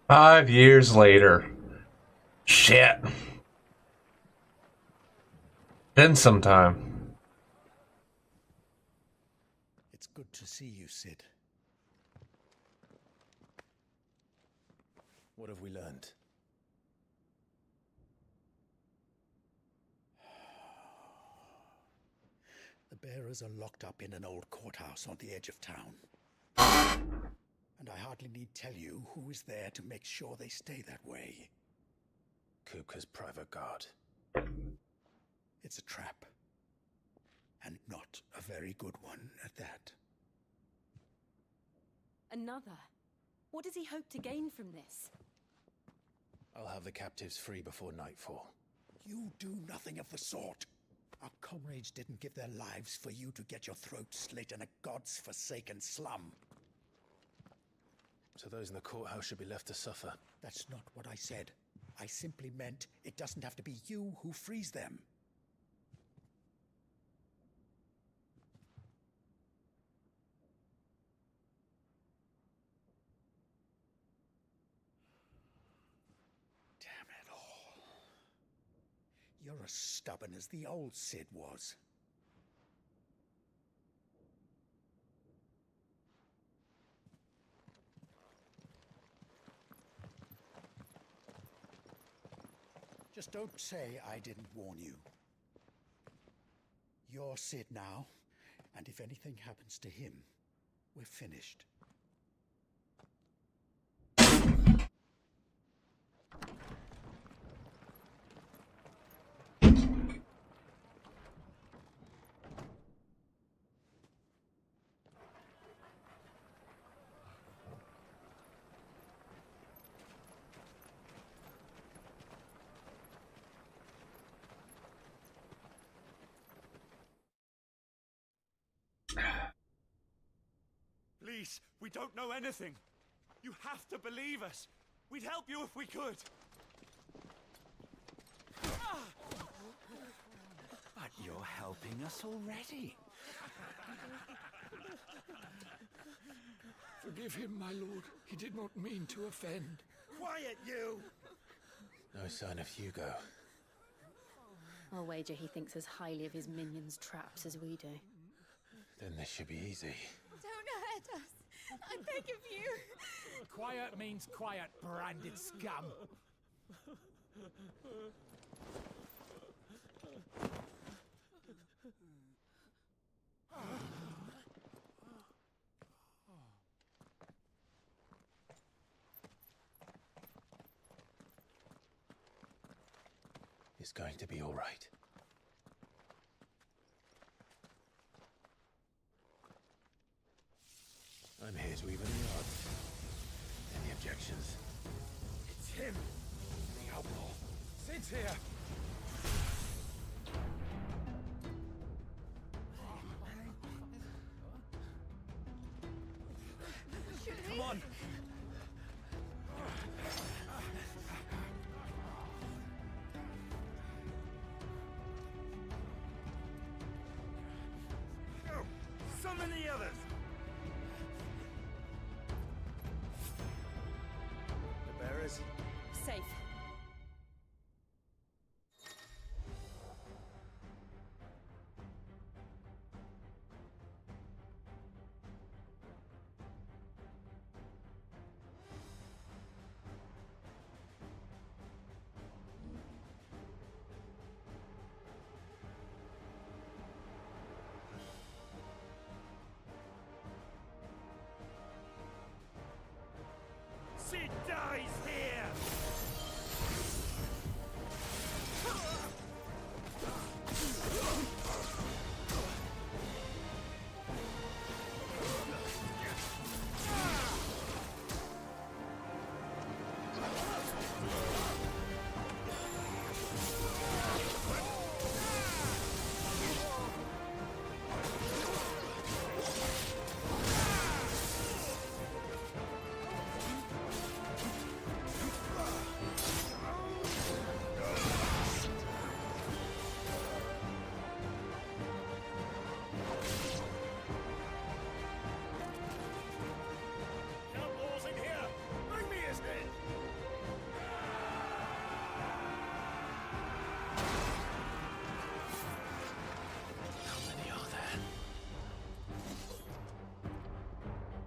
5 years later. Shit. Been some time. It's good to see you, Sid. What have we learned? The bearers are locked up in an old courthouse on the edge of town. And I hardly need tell you who is there to make sure they stay that way. Kupka's private guard. It's a trap. And not a very good one at that. Another? What does he hope to gain from this? I'll have the captives free before nightfall. You do nothing of the sort. Our comrades didn't give their lives for you to get your throat slit in a god's forsaken slum. So those in the courthouse should be left to suffer. That's not what I said. I simply meant it doesn't have to be you who frees them. Damn it all. You're as stubborn as the old Sid was. Just don't say I didn't warn you. You're Sid now, and if anything happens to him, we're finished. Please, we don't know anything. You have to believe us. We'd help you if we could. But you're helping us already. Forgive him, my lord. He did not mean to offend. Quiet, you! No sign of Hugo. I'll wager he thinks as highly of his minions' traps as we do. Then this should be easy. Don't hurt us. I beg of you. Quiet means quiet, branded scum. It's going to be all right. I'm here to even the odds. Any objections? It's him, the outlaw. Sid's here. Come on. Go! Summon the others! The bearers? Safe.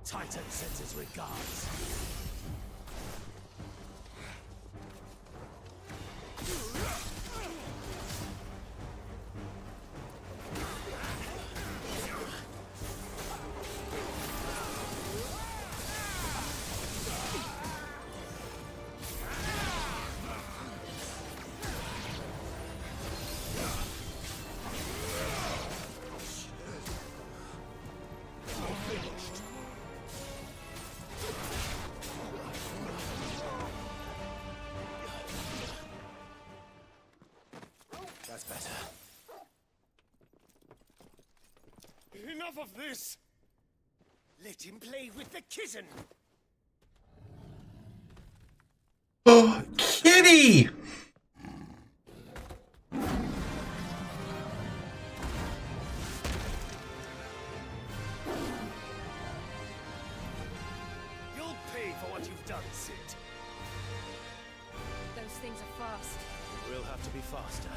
Titan sends his regards. That's better. Enough of this! Let him play with the kitten! Oh, kitty! You'll pay for what you've done, Sid. Those things are fast. We'll have to be faster.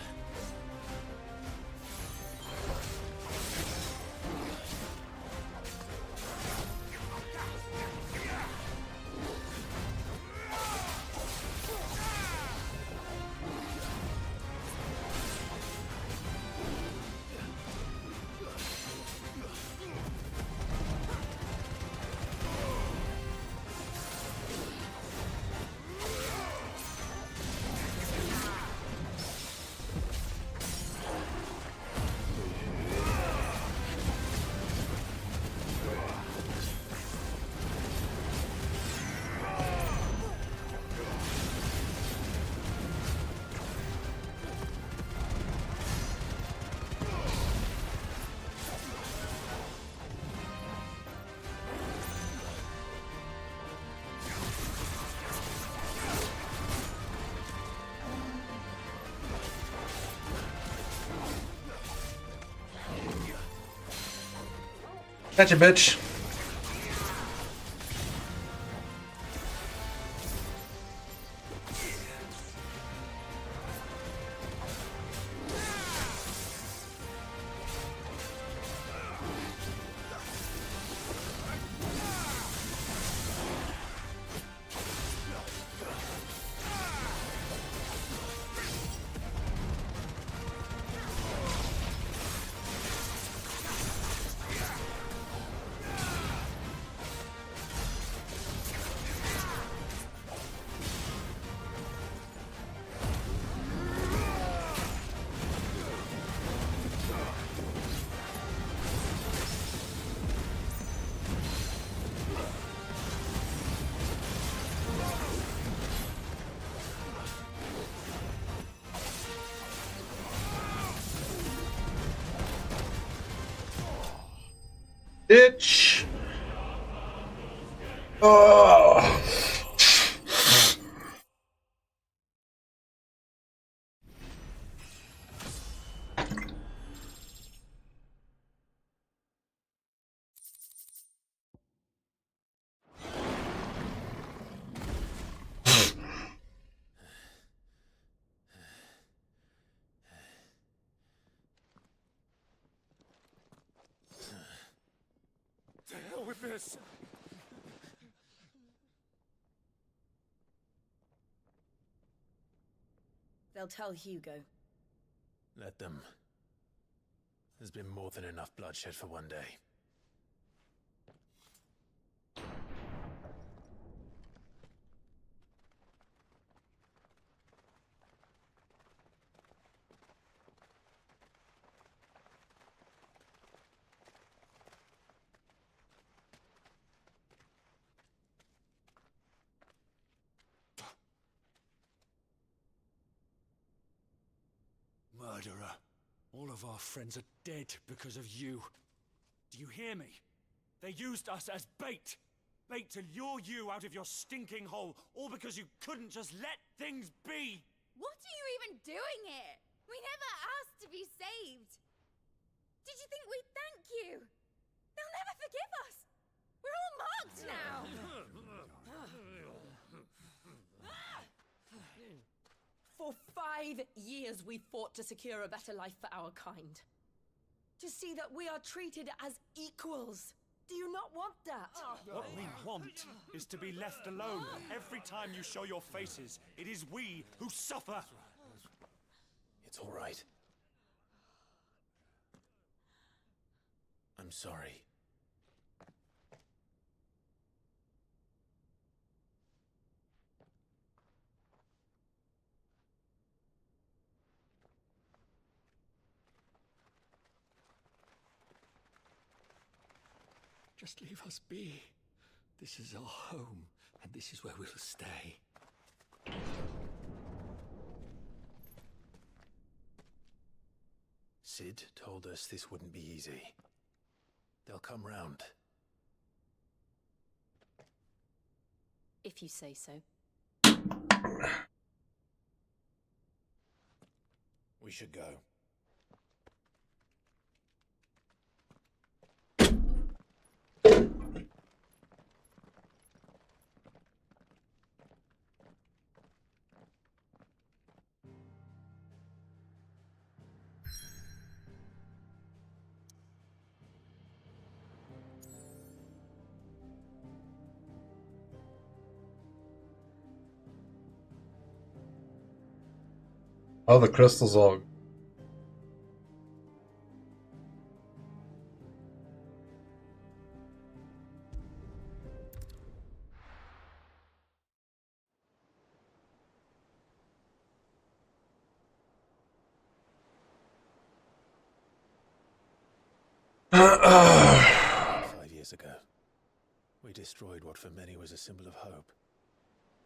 Gotcha, bitch. Bitch. Oh. To hell with this! They'll tell Hugo. Let them. There's been more than enough bloodshed for one day. Murderer. All of our friends are dead because of you. Do you hear me? They used us as bait. Bait to lure you out of your stinking hole, all because you couldn't just let things be. What are you even doing here? We never asked to be saved. Did you think we'd thank you? They'll never forgive us. We're all marked now. For 5 years we fought to secure a better life for our kind. To see that we are treated as equals. Do you not want that? What we want is to be left alone. Every time you show your faces, it is we who suffer. It's all right. I'm sorry. Just leave us be. This is our home, and this is where we'll stay. Sid told us this wouldn't be easy. They'll come round. If you say so. We should go. Oh, the crystals all. Years ago, we destroyed what for many was a symbol of hope.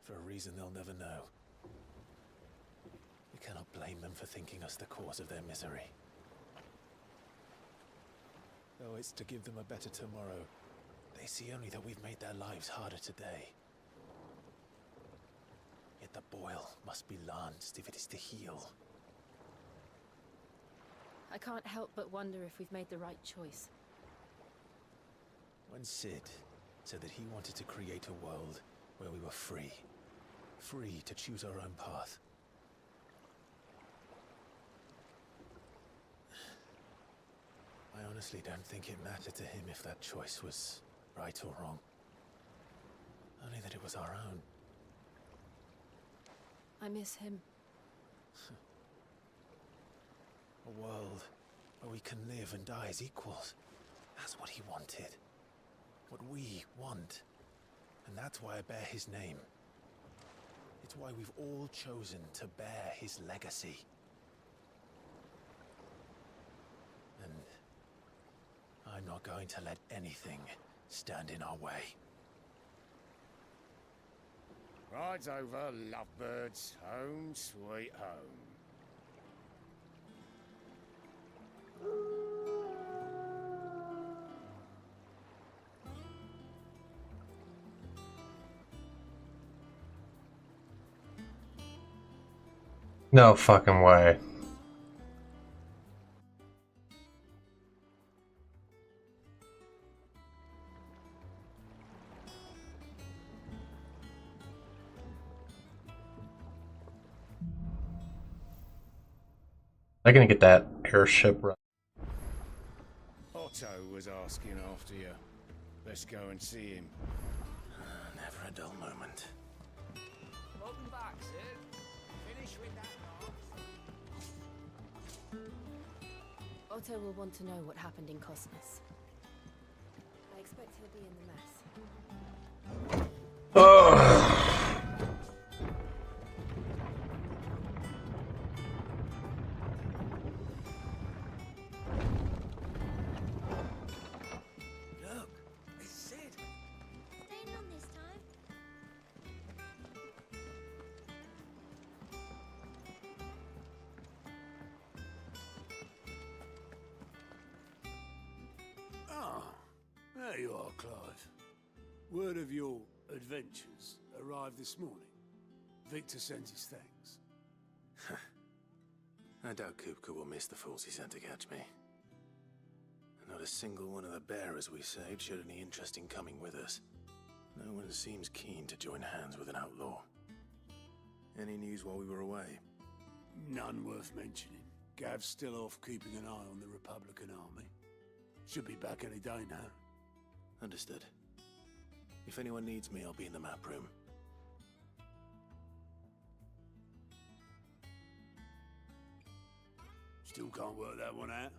For a reason they'll never know. We cannot blame them for thinking us the cause of their misery. Though it's to give them a better tomorrow, they see only that we've made their lives harder today. Yet the boil must be lanced if it is to heal. I can't help but wonder if we've made the right choice. When Sid said that he wanted to create a world where we were free. Free to choose our own path. I honestly don't think it mattered to him if that choice was right or wrong. Only that it was our own. I miss him. A world where we can live and die as equals. That's what he wanted. What we want. And that's why I bear his name. It's why we've all chosen to bear his legacy. And I'm not going to let anything stand in our way. Rides over, lovebirds. Home, sweet home. No fucking way. They're gonna get that airship right. Otto was asking after you. Let's go and see him. Never a dull moment. Welcome back, Sid. Finish with that now. Otto will want to know what happened in Cosmos. I expect he'll be in the mess. Look, it's Sid. Staying on this time? Ah, there you are, Clive. Word of your adventures arrived this morning. Victor sends his thanks. I doubt Kupka will miss the fools he sent to catch me. Not a single one of the bearers we saved showed any interest in coming with us. No one seems keen to join hands with an outlaw. Any news while we were away? None worth mentioning. Gav's still off keeping an eye on the Republican army. Should be back any day now. Understood. If anyone needs me, I'll be in the map room. Still can't work that one out.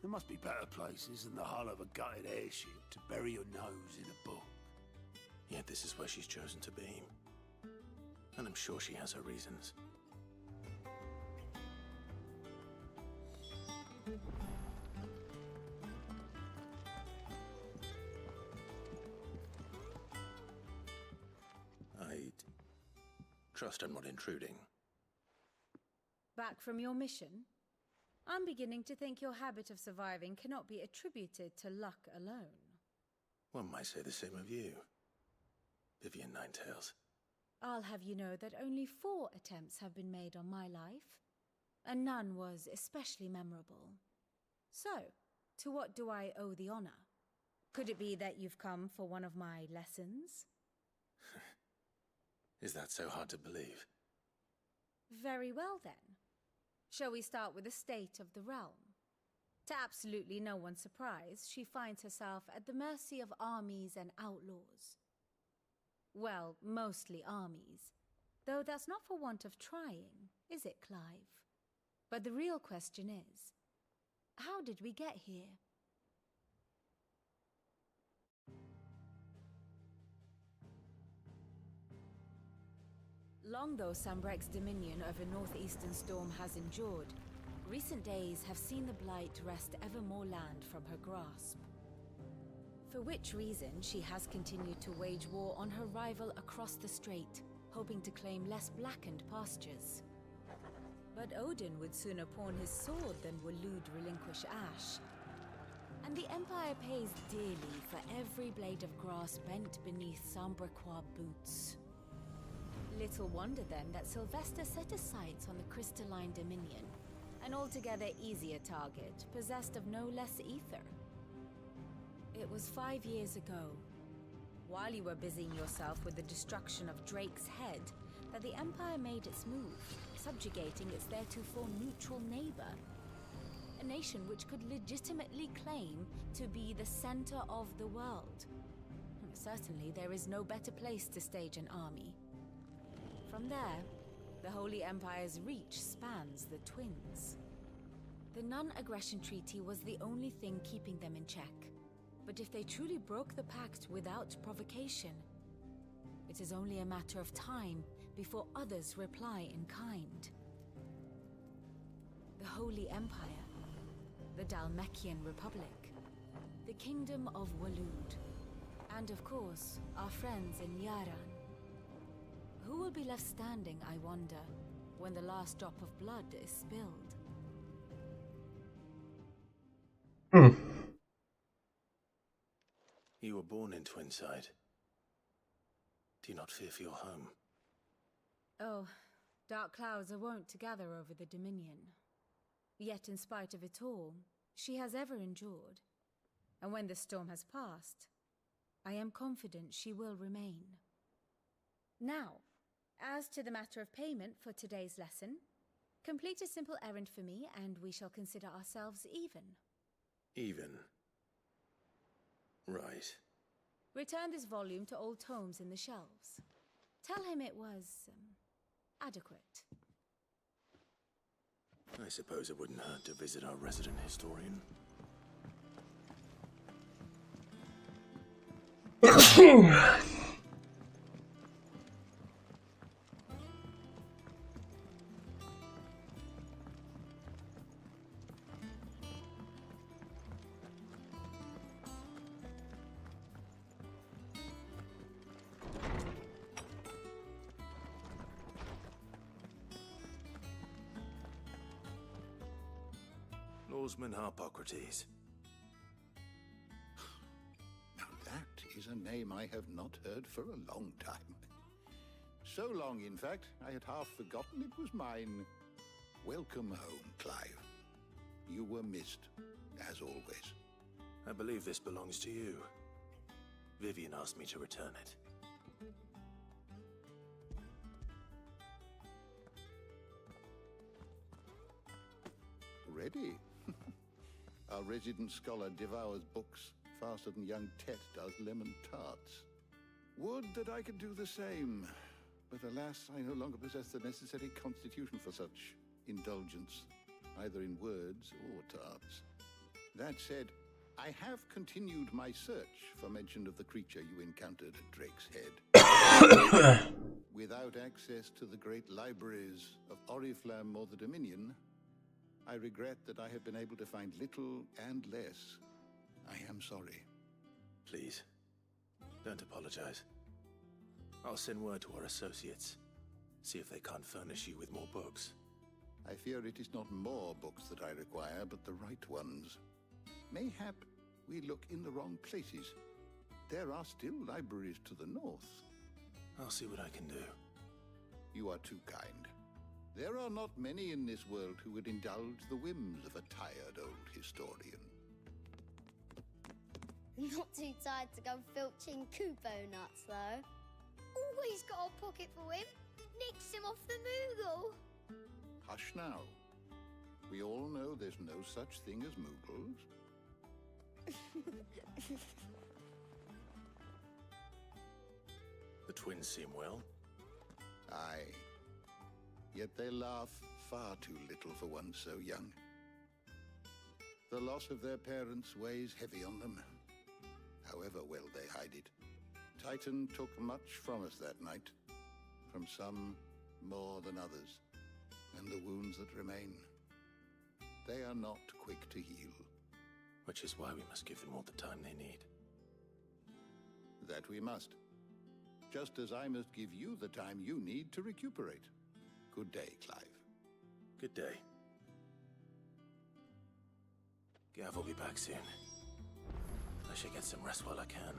There must be better places than the hull of a gutted airship to bury your nose in a book. Yet this is where she's chosen to be. And I'm sure she has her reasons. I trust I'm not intruding. Back from your mission? I'm beginning to think your habit of surviving cannot be attributed to luck alone. One might say the same of you, Vivian Ninetails. I'll have you know that only 4 attempts have been made on my life, and none was especially memorable. So, to what do I owe the honor? Could it be that you've come for one of my lessons? Is that so hard to believe? Very well then. Shall we start with the state of the realm? To absolutely no one's surprise, she finds herself at the mercy of armies and outlaws. Well, mostly armies. Though that's not for want of trying, is it, Clive? But the real question is, how did we get here? Long though Sambrek's dominion over northeastern Storm has endured, recent days have seen the Blight wrest ever more land from her grasp. For which reason she has continued to wage war on her rival across the strait, hoping to claim less blackened pastures. But Odin would sooner pawn his sword than Waloed relinquish Ash. And the Empire pays dearly for every blade of grass bent beneath Sambrequois boots. Little wonder then that Sylvester set his sights on the crystalline dominion, an altogether easier target, possessed of no less ether. It was 5 years ago, while you were busying yourself with the destruction of Drake's head, that the Empire made its move, subjugating its theretofore neutral neighbor. A nation which could legitimately claim to be the center of the world. Certainly there is no better place to stage an army. From there, the Holy Empire's reach spans the Twins. The non-aggression treaty was the only thing keeping them in check. But if they truly broke the pact without provocation, it is only a matter of time before others reply in kind. The Holy Empire, the Dhalmekian Republic, the Kingdom of Waloed, and of course, our friends in Yaran. Who will be left standing, I wonder, when the last drop of blood is spilled? You were born in Twinside. Do you not fear for your home? Oh, dark clouds are wont to gather over the Dominion. Yet in spite of it all, she has ever endured. And when the storm has passed, I am confident she will remain. Now, as to the matter of payment for today's lesson, complete a simple errand for me and we shall consider ourselves even. Even? Right. Return this volume to old tomes in the shelves. Tell him it was, adequate. I suppose it wouldn't hurt to visit our resident historian. Lawsman Harpocrates. Now that is a name I have not heard for a long time. So long, in fact, I had half forgotten it was mine. Welcome home, Clive. You were missed, as always. I believe this belongs to you. Vivian asked me to return it. Ready? Our resident scholar devours books, faster than young Tet does lemon tarts. Would that I could do the same, but alas, I no longer possess the necessary constitution for such indulgence, either in words or tarts. That said, I have continued my search for mention of the creature you encountered at Drake's Head. Without access to the great libraries of Oriflamme or the Dominion, I regret that I have been able to find little and less. I am sorry. Please, don't apologize. I'll send word to our associates. See if they can't furnish you with more books. I fear it is not more books that I require, but the right ones. Mayhap we look in the wrong places. There are still libraries to the north. I'll see what I can do. You are too kind. There are not many in this world who would indulge the whims of a tired old historian. Not too tired to go filching Kupo nuts, though. Always got a pocket for him. Nicks him off the Moogle. Hush now. We all know there's no such thing as Moogles. The twins seem well. Aye. Yet they laugh far too little for one so young. The loss of their parents weighs heavy on them, however well they hide it. Titan took much from us that night, from some more than others, and the wounds that remain, they are not quick to heal. Which is why we must give them all the time they need. That we must. Just as I must give you the time you need to recuperate. Good day, Clive. Good day. Gav will be back soon. I should get some rest while I can.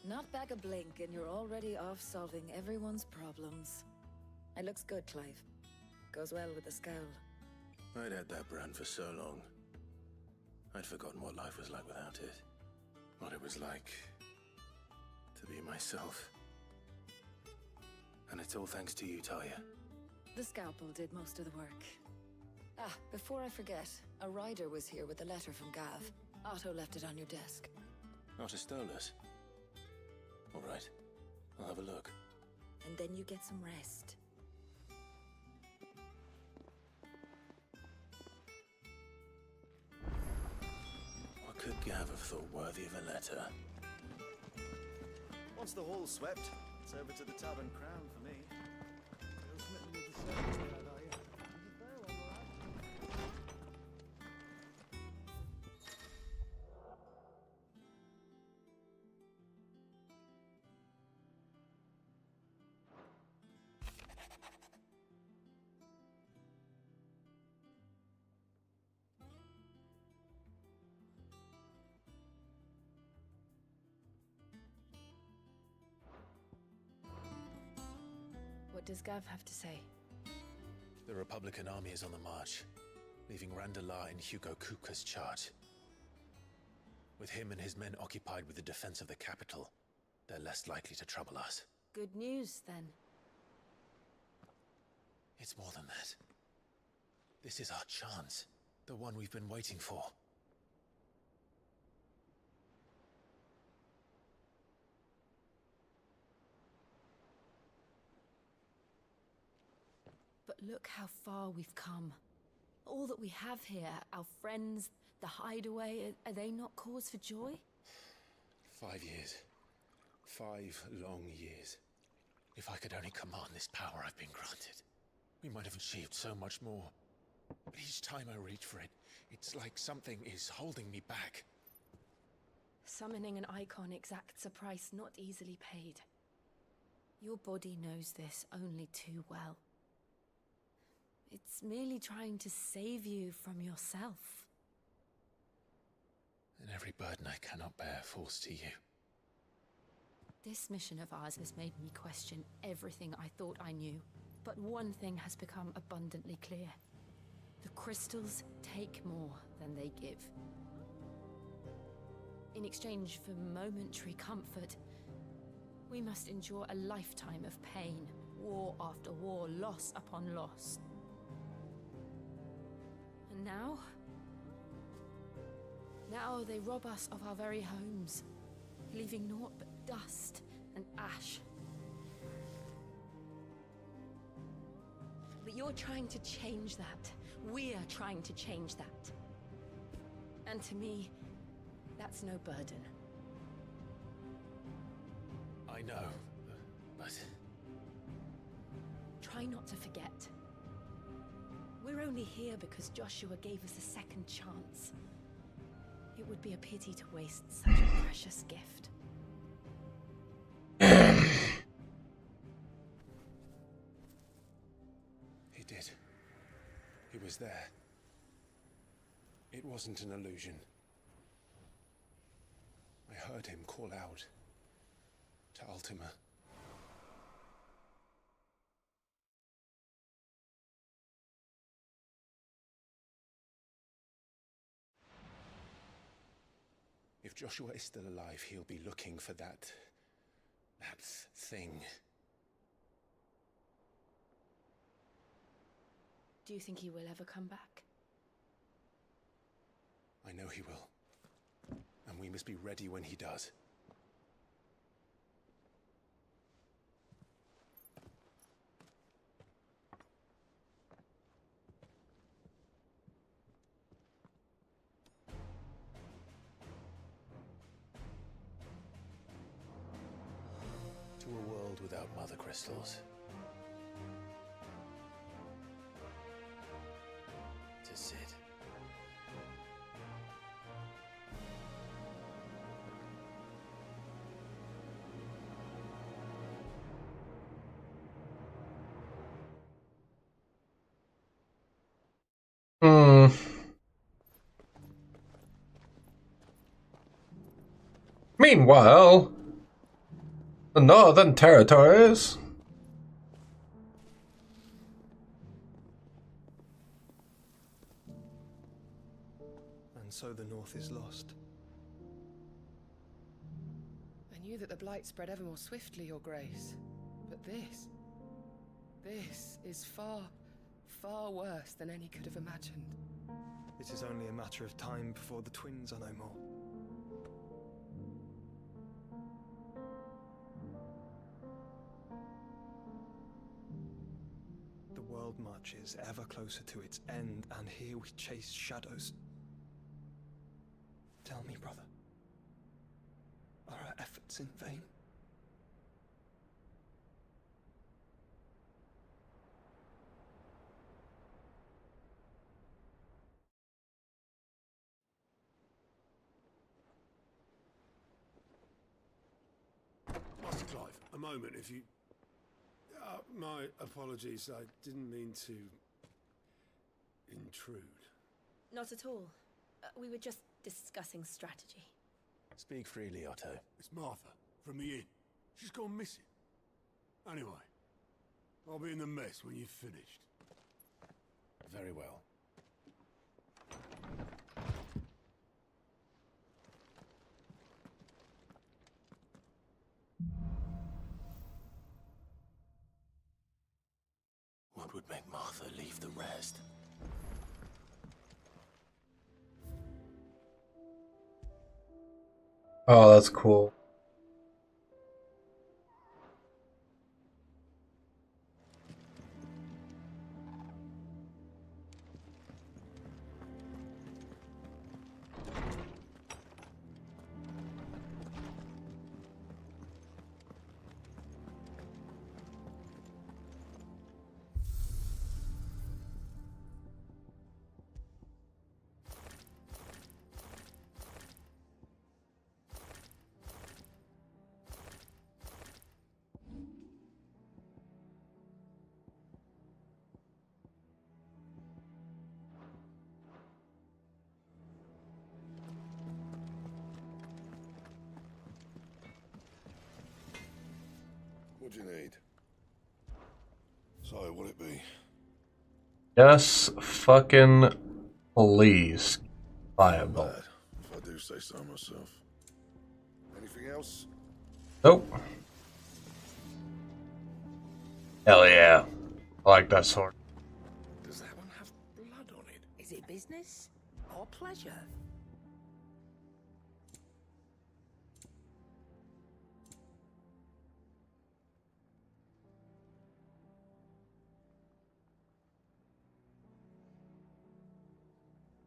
Not back a blink and you're already off solving everyone's problems. It looks good, Clive. Goes well with the scowl. I'd had that brand for so long. I'd forgotten what life was like without it. What it was like to be myself. And it's all thanks to you, Talia. The scalpel did most of the work. Ah, before I forget, a rider was here with a letter from Gav. Otto left it on your desk. Not a Stolas. All right, I'll have a look. And then you get some rest. What could Gav have thought worthy of a letter? Once the hall's swept, it's over to the Tavern Crown for me. You're smitten with the secretary, are you? What does Gav have to say? The Republican army is on the march, leaving Randalar in Hugo Kuka's charge. With him and his men occupied with the defense of the capital, they're less likely to trouble us. Good news, then. It's more than that. This is our chance, the one we've been waiting for. But look how far we've come. All that we have here, our friends, the hideaway, are they not cause for joy? 5 years. 5 long years. If I could only command this power I've been granted, we might have achieved so much more. But each time I reach for it, it's like something is holding me back. Summoning an icon exacts a price not easily paid. Your body knows this only too well. It's merely trying to save you from yourself. And every burden I cannot bear falls to you. This mission of ours has made me question everything I thought I knew. But one thing has become abundantly clear. The crystals take more than they give. In exchange for momentary comfort, We must endure a lifetime of pain, war after war, loss upon loss. And now? Now they rob us of our very homes, leaving naught but dust and ash. But you're trying to change that. We're trying to change that. And to me, that's no burden. I know, but... Try not to forget. We're only here because Joshua gave us a second chance. It would be a pity to waste such a precious gift. He did. He was there. It wasn't an illusion. I heard him call out to Ultima. If Joshua is still alive, he'll be looking for that thing. Do you think he will ever come back? I know he will. And we must be ready when he does. To a world without mother crystals. To Sid. Meanwhile, the Northern Territories. And so the North is lost. I knew that the Blight spread ever more swiftly, Your Grace. But this is far, far worse than any could have imagined. It is only a matter of time before the twins are no more. The world marches ever closer to its end, and here we chase shadows. Tell me, brother, are our efforts in vain? Master Clive, a moment, if you... my apologies, I didn't mean to... intrude. Not at all. We were just discussing strategy. Speak freely, Otto. It's Martha, from the inn. She's gone missing. Anyway, I'll be in the mess when you've finished. Very well. What would make Martha leave the rest? Oh, that's cool. What do you need? So, what'll it be? Yes, fucking please. Viable. Bad, if I do say so myself. Anything else? Nope. Hell yeah. I like that sword. Does that one have blood on it? Is it business or pleasure?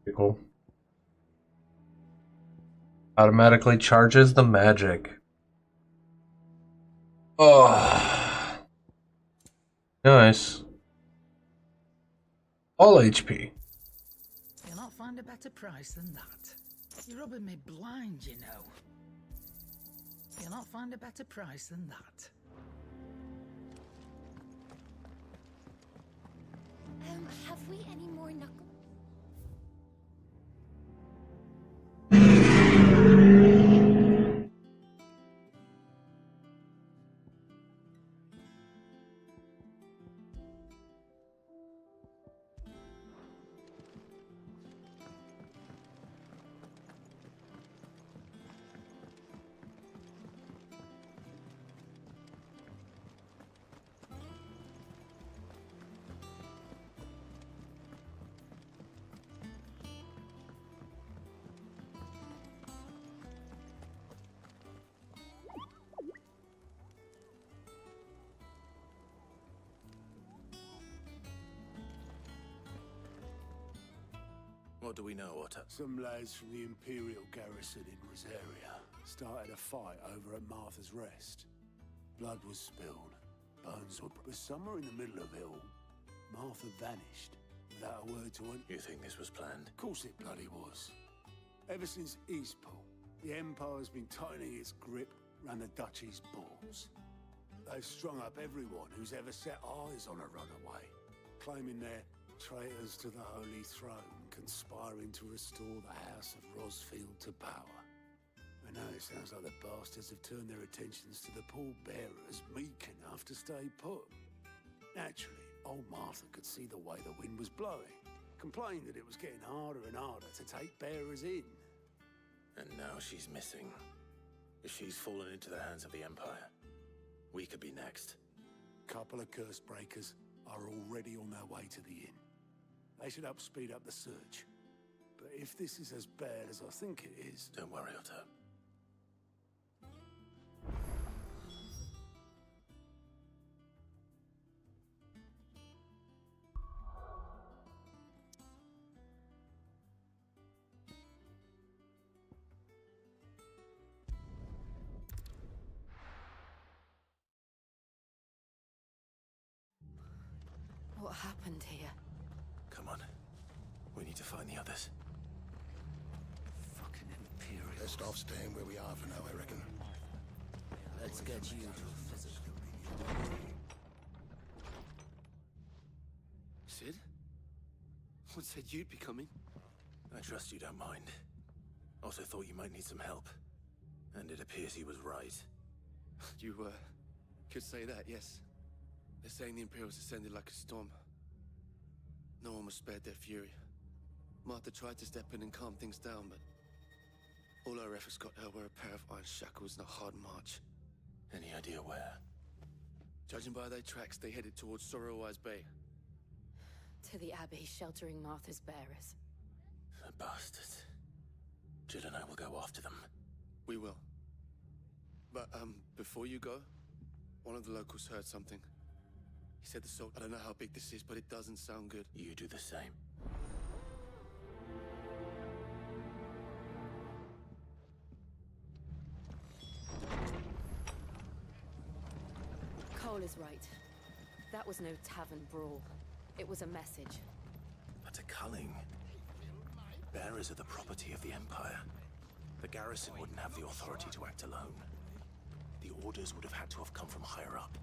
Pretty cool. Automatically charges the magic. Oh. Nice. All HP. You'll not find a better price than that. You're rubbing me blind, you know. You'll not find a better price than that. Have we any more knuckles? What do we know, Otter? Some lads from the Imperial garrison in Rosaria started a fight over at Martha's Rest. Blood was spilled, bones were... But somewhere in the middle of it all, Martha vanished without a word to anyone. You think this was planned? Of course it bloody was. Ever since Eastpool, the Empire's been tightening its grip around the Duchy's balls. They've strung up everyone who's ever set eyes on a runaway, claiming they're traitors to the Holy Throne, conspiring to restore the House of Rosfield to power. And now it sounds like the bastards have turned their attentions to the pallbearers meek enough to stay put. Naturally, old Martha could see the way the wind was blowing, complained that it was getting harder and harder to take bearers in. And now she's missing. If she's fallen into the hands of the Empire, we could be next. Couple of curse breakers are already on their way to the inn. They should help speed up the search. But if this is as bad as I think it is... Don't worry, Otto. What happened here? Come on. We need to find the others. Fucking Imperial. Best off staying where we are for now, I reckon. Let's get you to physical. Sid? What said you'd be coming? I trust you don't mind. Also thought you might need some help. And it appears he was right. You, could say that, yes. They're saying the Imperials descended like a storm. No one was spared their fury. Martha tried to step in and calm things down, but all our efforts got her were a pair of iron shackles and a hard march. Any idea where? Judging by their tracks, they headed towards Sorrowwise Bay. To the Abbey, sheltering Martha's bearers. The bastards. Jill and I will go after them. We will. But, before you go, one of the locals heard something. He said the salt... I don't know how big this is, but it doesn't sound good. You do the same. Cole is right. That was no tavern brawl. It was a message. But a culling. Bearers are the property of the Empire. The garrison wouldn't have the authority to act alone. The orders would have had to have come from higher up.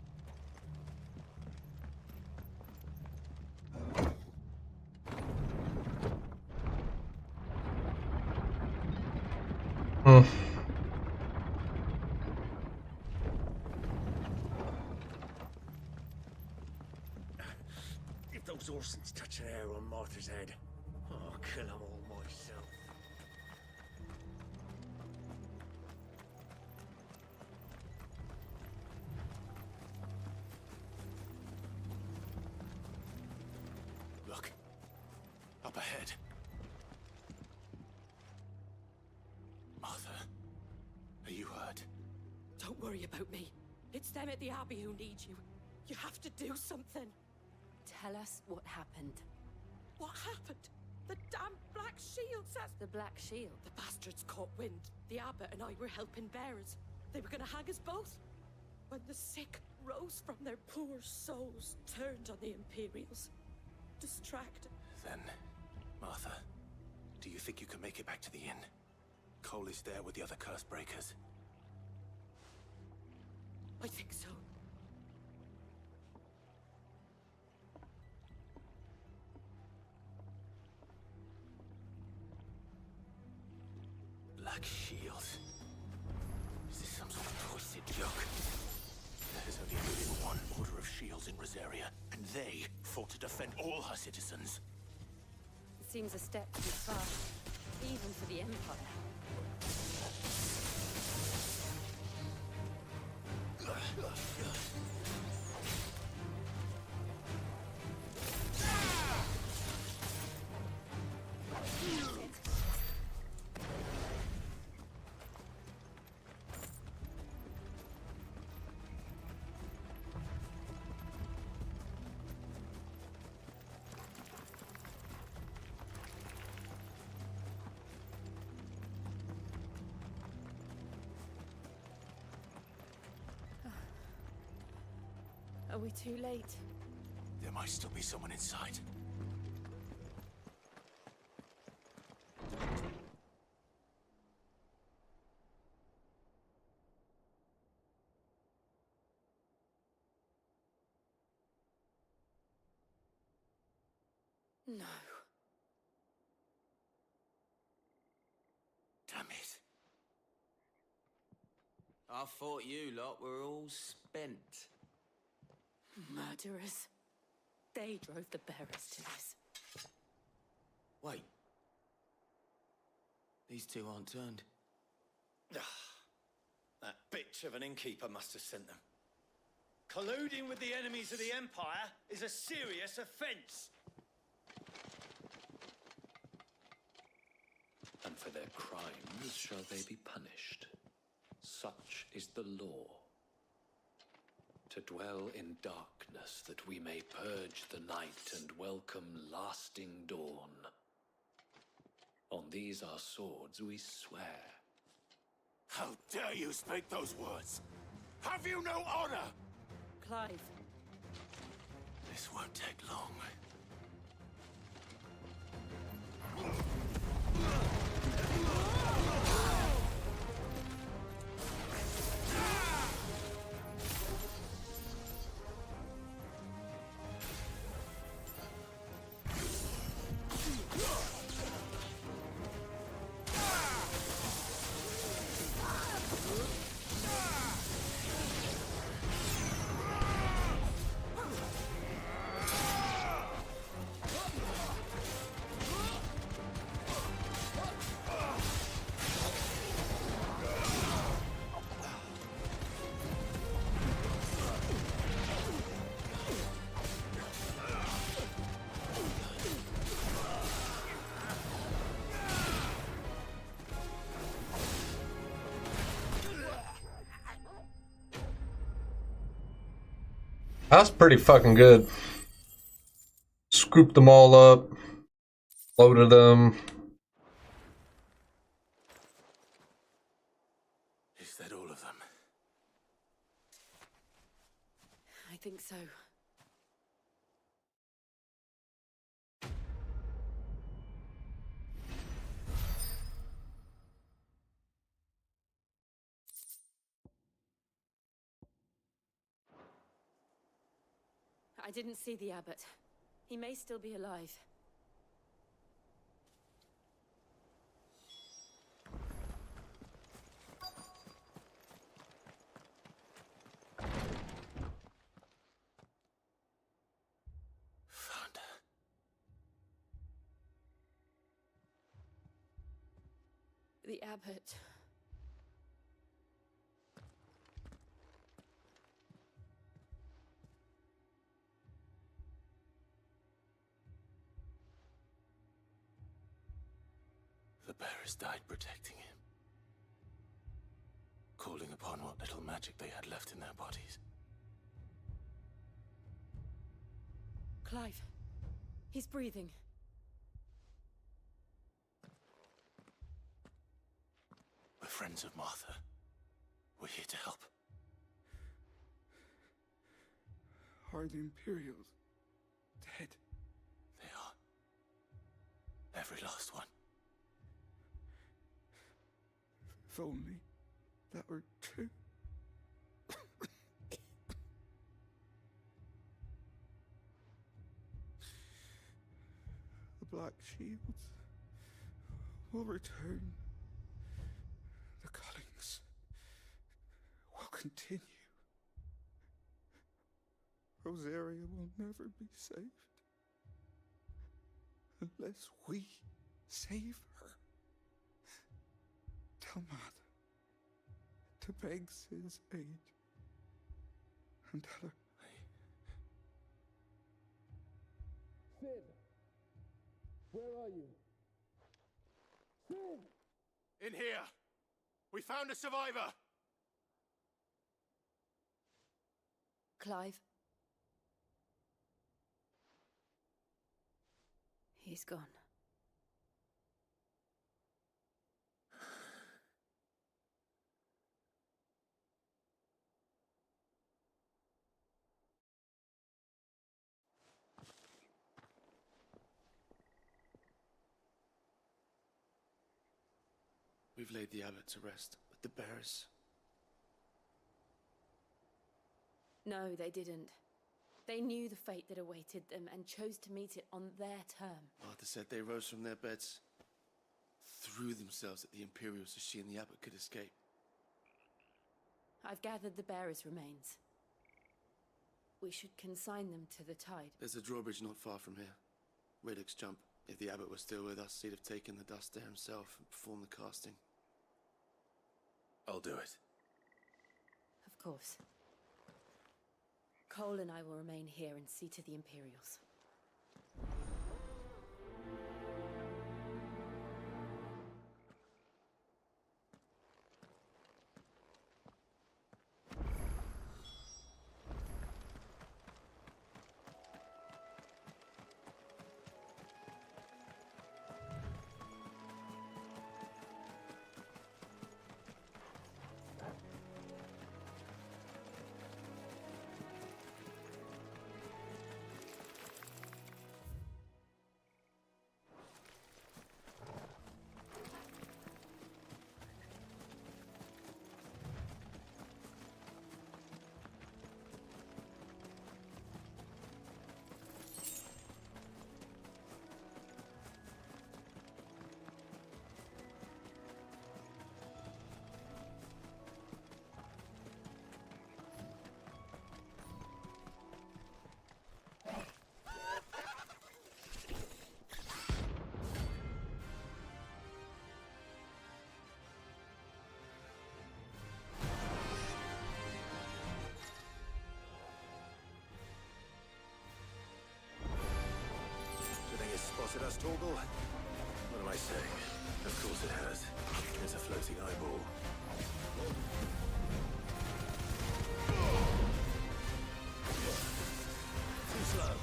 If those Orsons touch an arrow on Martha's head, I'll kill them all myself. Don't worry about me. It's them at the Abbey who need you. You have to do something. Tell us what happened. What happened? The damn Black Shield says... The Black Shield? The bastards caught wind. The Abbot and I were helping bearers. They were gonna hang us both. When the sick rose from their poor souls, turned on the Imperials. Distracted. Then, Martha, do you think you can make it back to the inn? Cole is there with the other curse breakers. I think so. Black shields? Is this some sort of twisted joke? There's only ever been one order of shields in Rosaria, and they fought to defend all her citizens. It seems a step too far, even for the Empire. Are we too late? There might still be someone inside. No. Damn it. I thought you lot were all spent. Murderers. They drove the bearers to this. Wait. These two aren't turned. That bitch of an innkeeper must have sent them. Colluding with the enemies of the Empire is a serious offense. And for their crimes shall they be punished. Such is the law. To dwell in darkness that we may purge the night and welcome lasting dawn. On these our swords we swear. How dare you speak those words? Have you no honor? Clive. This won't take long. That's pretty fucking good. Scooped them all up. Loaded them. Is that all of them? I think so. I didn't see the Abbot. He may still be alive. Found her. The Abbot. The bearers died protecting him. calling upon what little magic they had left in their bodies. Clive. He's breathing. We're friends of Martha. We're here to help. Are the Imperials dead? They are. Every last one. If only that were true. The Black Shields will return. The cullings will continue. Rosaria will never be saved unless we save her. Tell Mother to beg Sid's aid and tell her. Sid! Where are you? Sid! In here! We found a survivor! Clive. He's gone. We've laid the abbot to rest, but the bearers... No, they didn't. They knew the fate that awaited them and chose to meet it on their term. Martha said they rose from their beds, threw themselves at the Imperials so she and the abbot could escape. I've gathered the bearers' remains. We should consign them to the tide. There's a drawbridge not far from here. Radix jump. If the abbot was still with us, he'd have taken the dust there himself and performed the casting. I'll do it. Of course. Cole and I will remain here and see to the Imperials. Spotted us, Torgal? What am I saying? Of course it has. It's a floating eyeball. Too slow.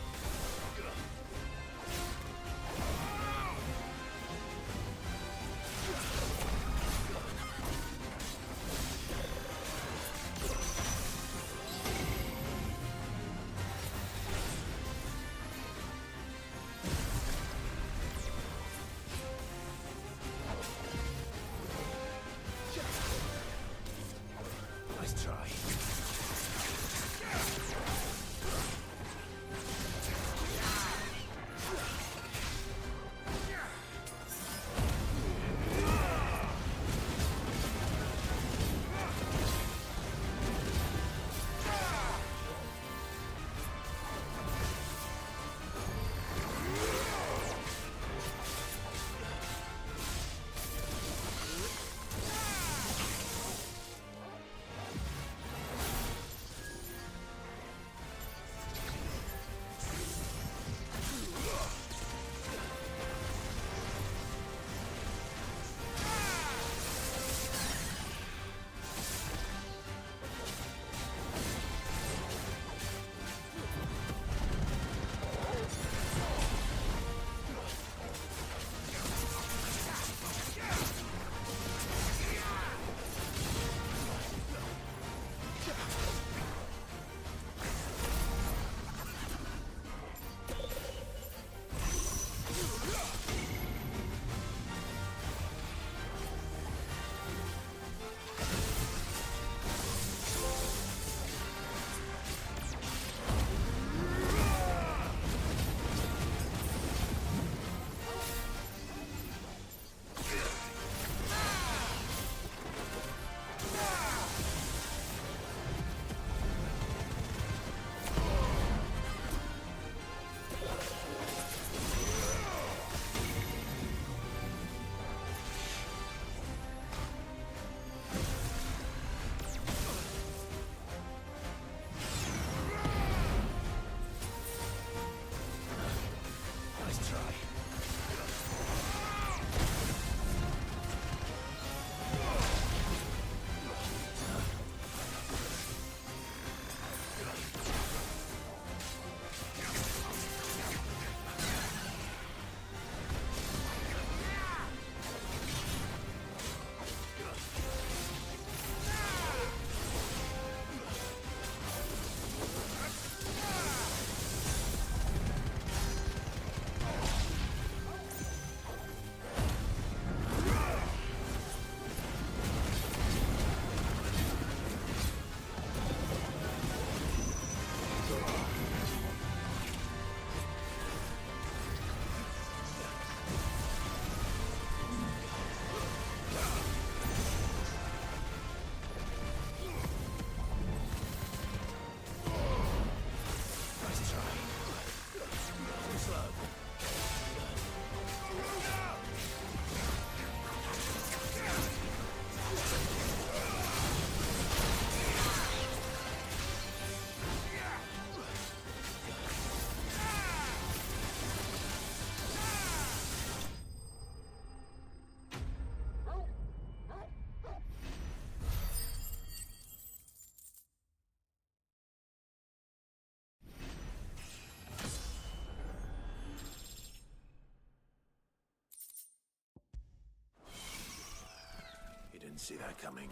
Didn't see that coming.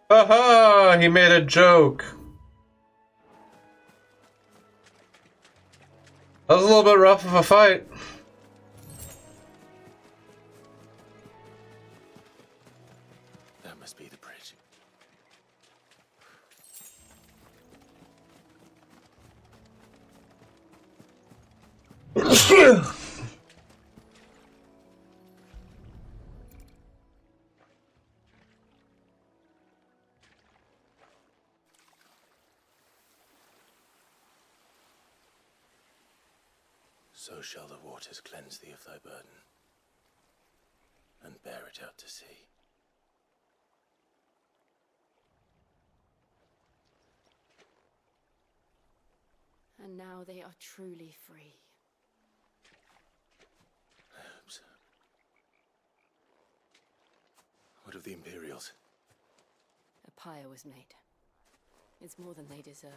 Haha, he made a joke. That was a little bit rough of a fight. That must be the bridge. So shall the waters cleanse thee of thy burden, and bear it out to sea. And now they are truly free. I hope so. What of the Imperials? A pyre was made. It's more than they deserve.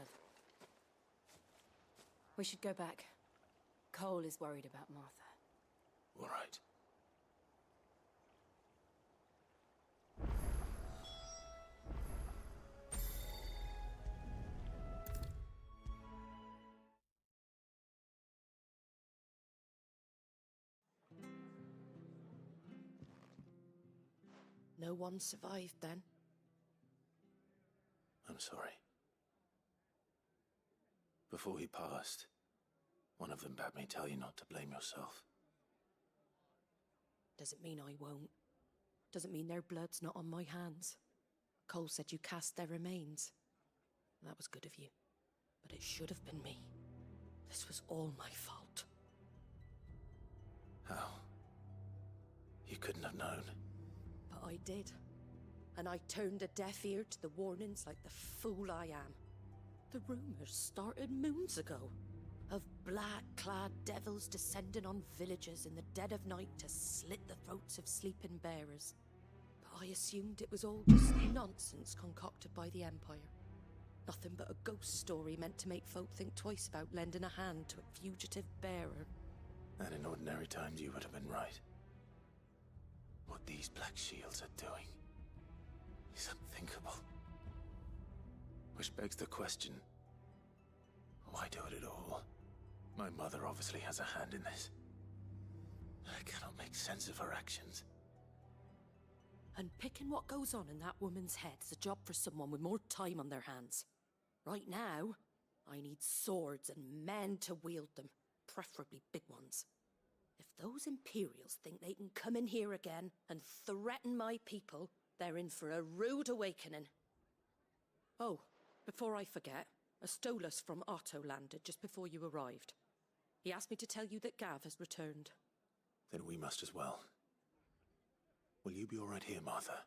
We should go back. Cole is worried about Martha. All right. No one survived then? I'm sorry. Before he passed, one of them bade me tell you not to blame yourself. Doesn't mean I won't. Doesn't mean their blood's not on my hands. Cole said you cast their remains. That was good of you. But it should have been me. This was all my fault. How? You couldn't have known. But I did. And I turned a deaf ear to the warnings like the fool I am. The rumors started moons ago. Of black-clad devils descending on villages in the dead of night to slit the throats of sleeping bearers. But I assumed it was all just nonsense concocted by the Empire. Nothing but a ghost story meant to make folk think twice about lending a hand to a fugitive bearer. And in ordinary times you would have been right. What these Black Shields are doing is unthinkable. Which begs the question, why do it at all? My mother obviously has a hand in this. I cannot make sense of her actions. And picking what goes on in that woman's head is a job for someone with more time on their hands. Right now, I need swords and men to wield them, preferably big ones. If those Imperials think they can come in here again and threaten my people, they're in for a rude awakening. Oh, before I forget, a Stolas from Otto landed just before you arrived. He asked me to tell you that Gav has returned. Then we must as well. Will you be all right here, Martha?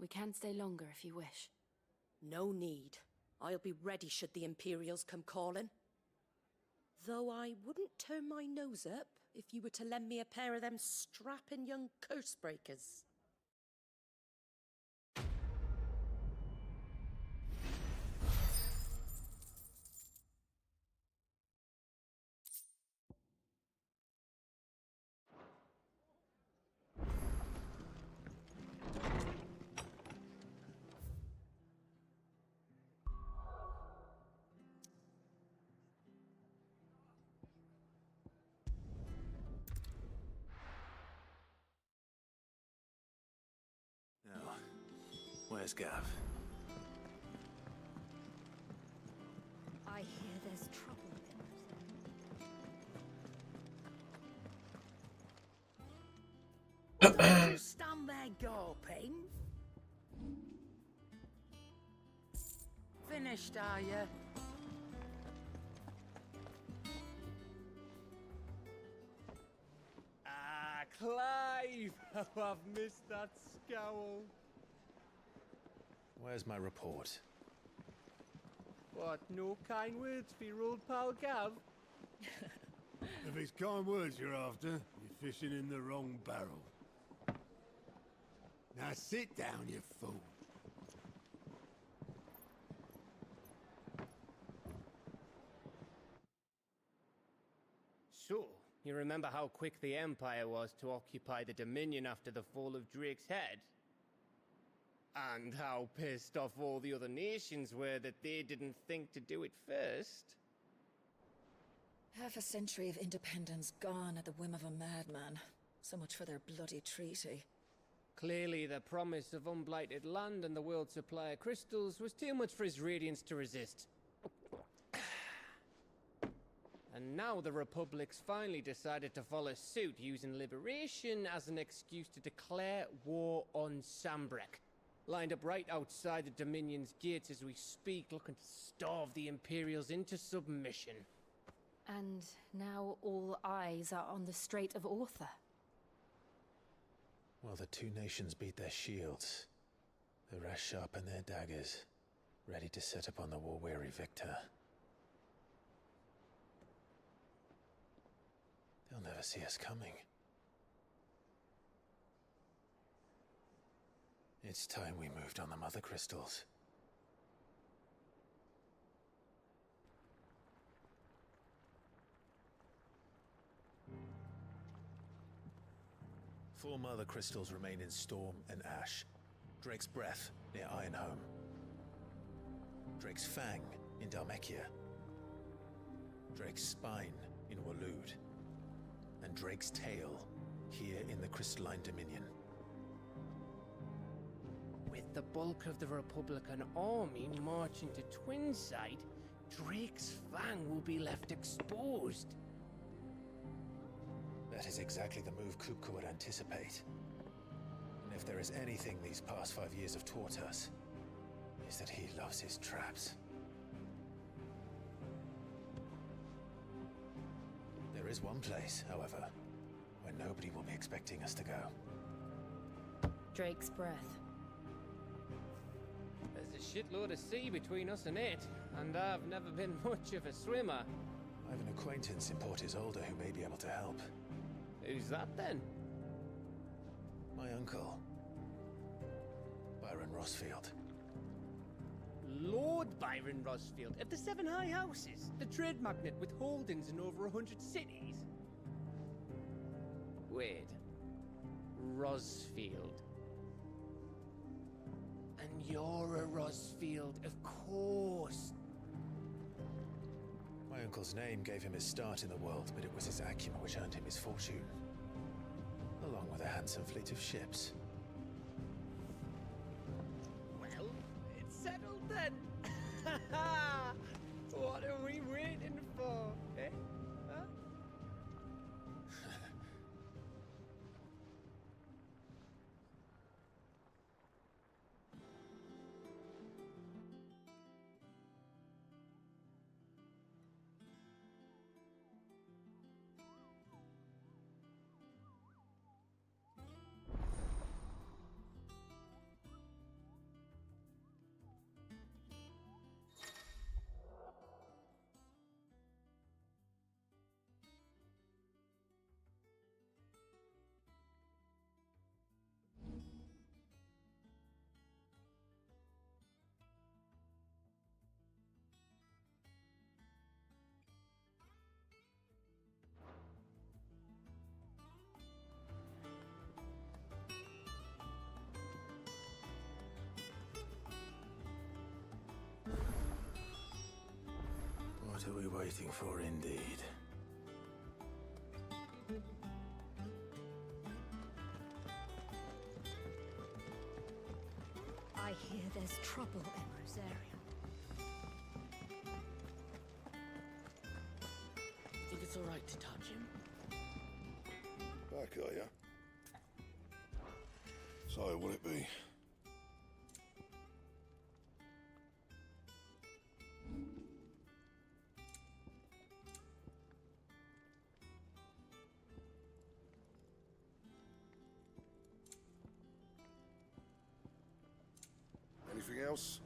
We can stay longer if you wish. No need. I'll be ready should the Imperials come calling. Though I wouldn't turn my nose up if you were to lend me a pair of them strapping young curse breakers. Now, where's Gav? I hear there's trouble there. You stand there gawping? Finished, are you? Ah, Clive! How I've missed that scowl. Where's my report? What, no kind words for your old pal Gav? If it's kind words you're after, you're fishing in the wrong barrel. Now sit down, you fool. So, you remember how quick the Empire was to occupy the Dominion after the fall of Drake's Head? And how pissed off all the other nations were that they didn't think to do it first. Half a century of independence gone at the whim of a madman. So much for their bloody treaty. Clearly, the promise of unblighted land and the world's supply of crystals was too much for his radiance to resist. And now the Republic's finally decided to follow suit, using liberation as an excuse to declare war on Sambrek. Lined up right outside the Dominion's gates as we speak, looking to starve the Imperials into submission. And now all eyes are on the Strait of Author. While the two nations beat their shields, the rest sharpen their daggers, ready to set upon the war-weary victor. They'll never see us coming. It's time we moved on the Mother Crystals. Four Mother Crystals remain in Storm and Ash. Drake's Breath near Ironhome. Drake's Fang in Dhalmekia. Drake's Spine in Waloed. And Drake's Tail here in the Crystalline Dominion. With the bulk of the Republican army marching to Twinside, Drake's Fang will be left exposed. That is exactly the move Kupka would anticipate. And if there is anything these past 5 years have taught us, is that he loves his traps. There is one place, however, where nobody will be expecting us to go. Drake's Breath. There's a shitload of sea between us and it, and I've never been much of a swimmer. I have an acquaintance in Port Isolde who may be able to help. Who's that then? My uncle, Byron Rossfield. Lord Byron Rossfield of the Seven High Houses, the trade magnate with holdings in over 100 cities. Wait, Rossfield. And you're a Rossfield, of course. My uncle's name gave him his start in the world, but it was his acumen which earned him his fortune, along with a handsome fleet of ships. Well, it's settled then. What are we waiting for, eh? Huh? What are we waiting for, indeed? I hear there's trouble in Rosaria. Think it's all right to touch him? Back, are ya? So, will it be? Anything else?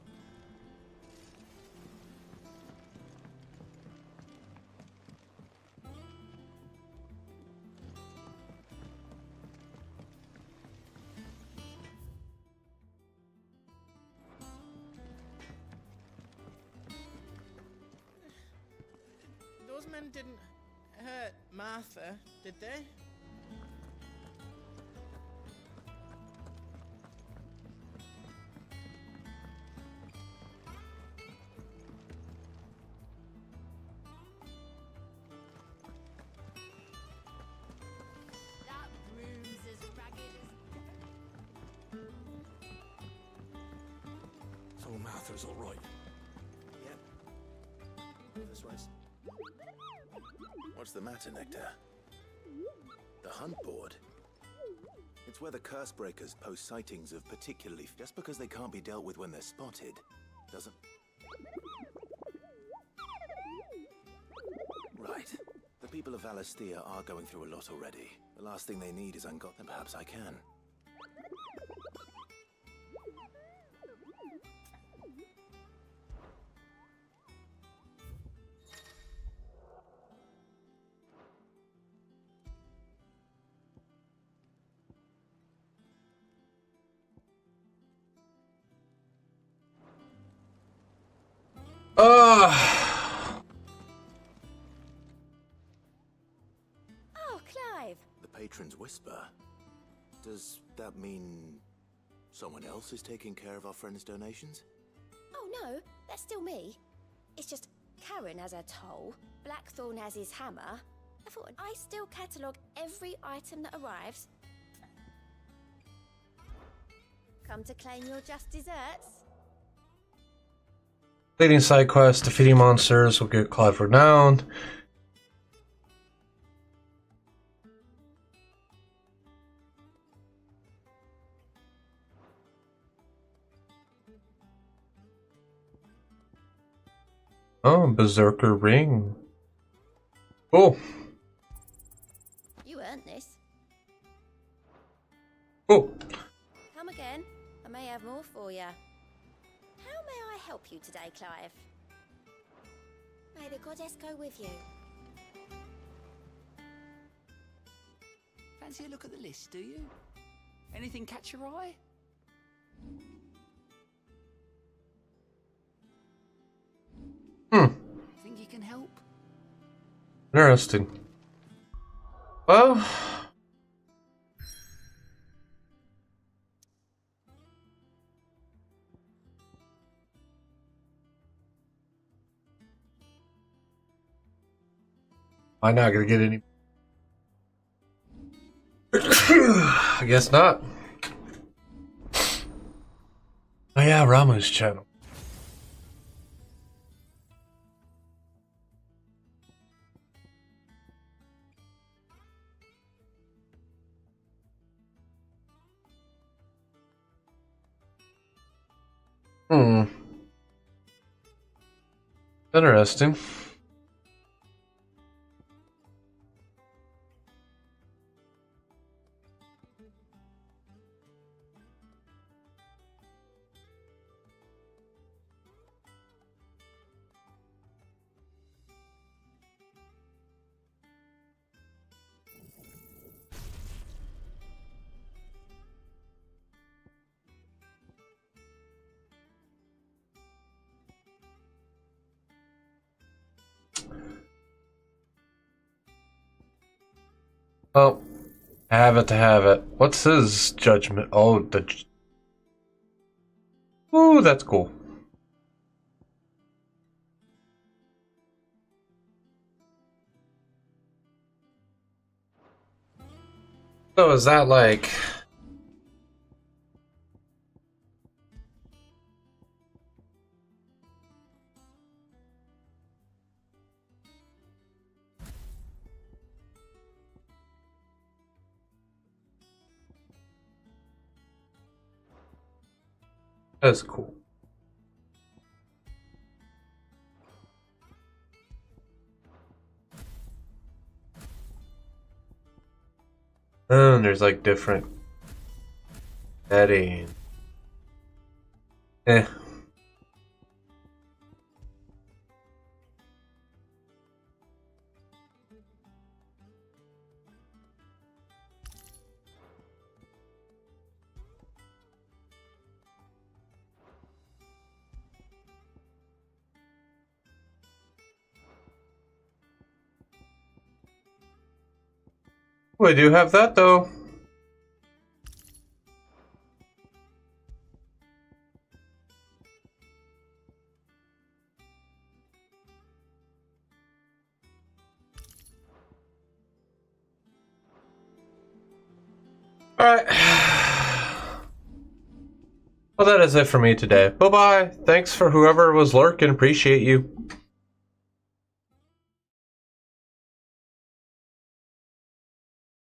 Those men didn't hurt Martha, did they? So Martha's all right. Yep. This was. What's the matter, Nectar? The hunt board. It's where the curse breakers post sightings of particularly. Just because they can't be dealt with when they're spotted, doesn't. Right. The people of Valisthea are going through a lot already. The last thing they need is ungot, and perhaps I can. Oh, Clive. The patron's whisper. Does that mean someone else is taking care of our friend's donations? Oh no, that's still me. It's just Karen has her toll, Blackthorn has his hammer. I thought I still catalogue every item that arrives. Come to claim your just desserts? Completing side quests, defeating monsters will get Clive renowned. Oh, Berserker Ring. Cool. You earned this. Cool. Come again. I may have more for you. How may I help you today, Clive? May the goddess go with you. Fancy a look at the list, do you? Anything catch your eye? Think you can help? Interesting. Well, I'm not gonna get any. I guess not. Oh yeah, Rama's channel. Interesting. Oh, have it to have it. What's his judgment? Oh, ooh, that's cool. So is that like... That's cool. And there's like different bedding. Eh. We do have that though. Alright. Well, that is it for me today. Bye-bye. Thanks for whoever was lurking. Appreciate you.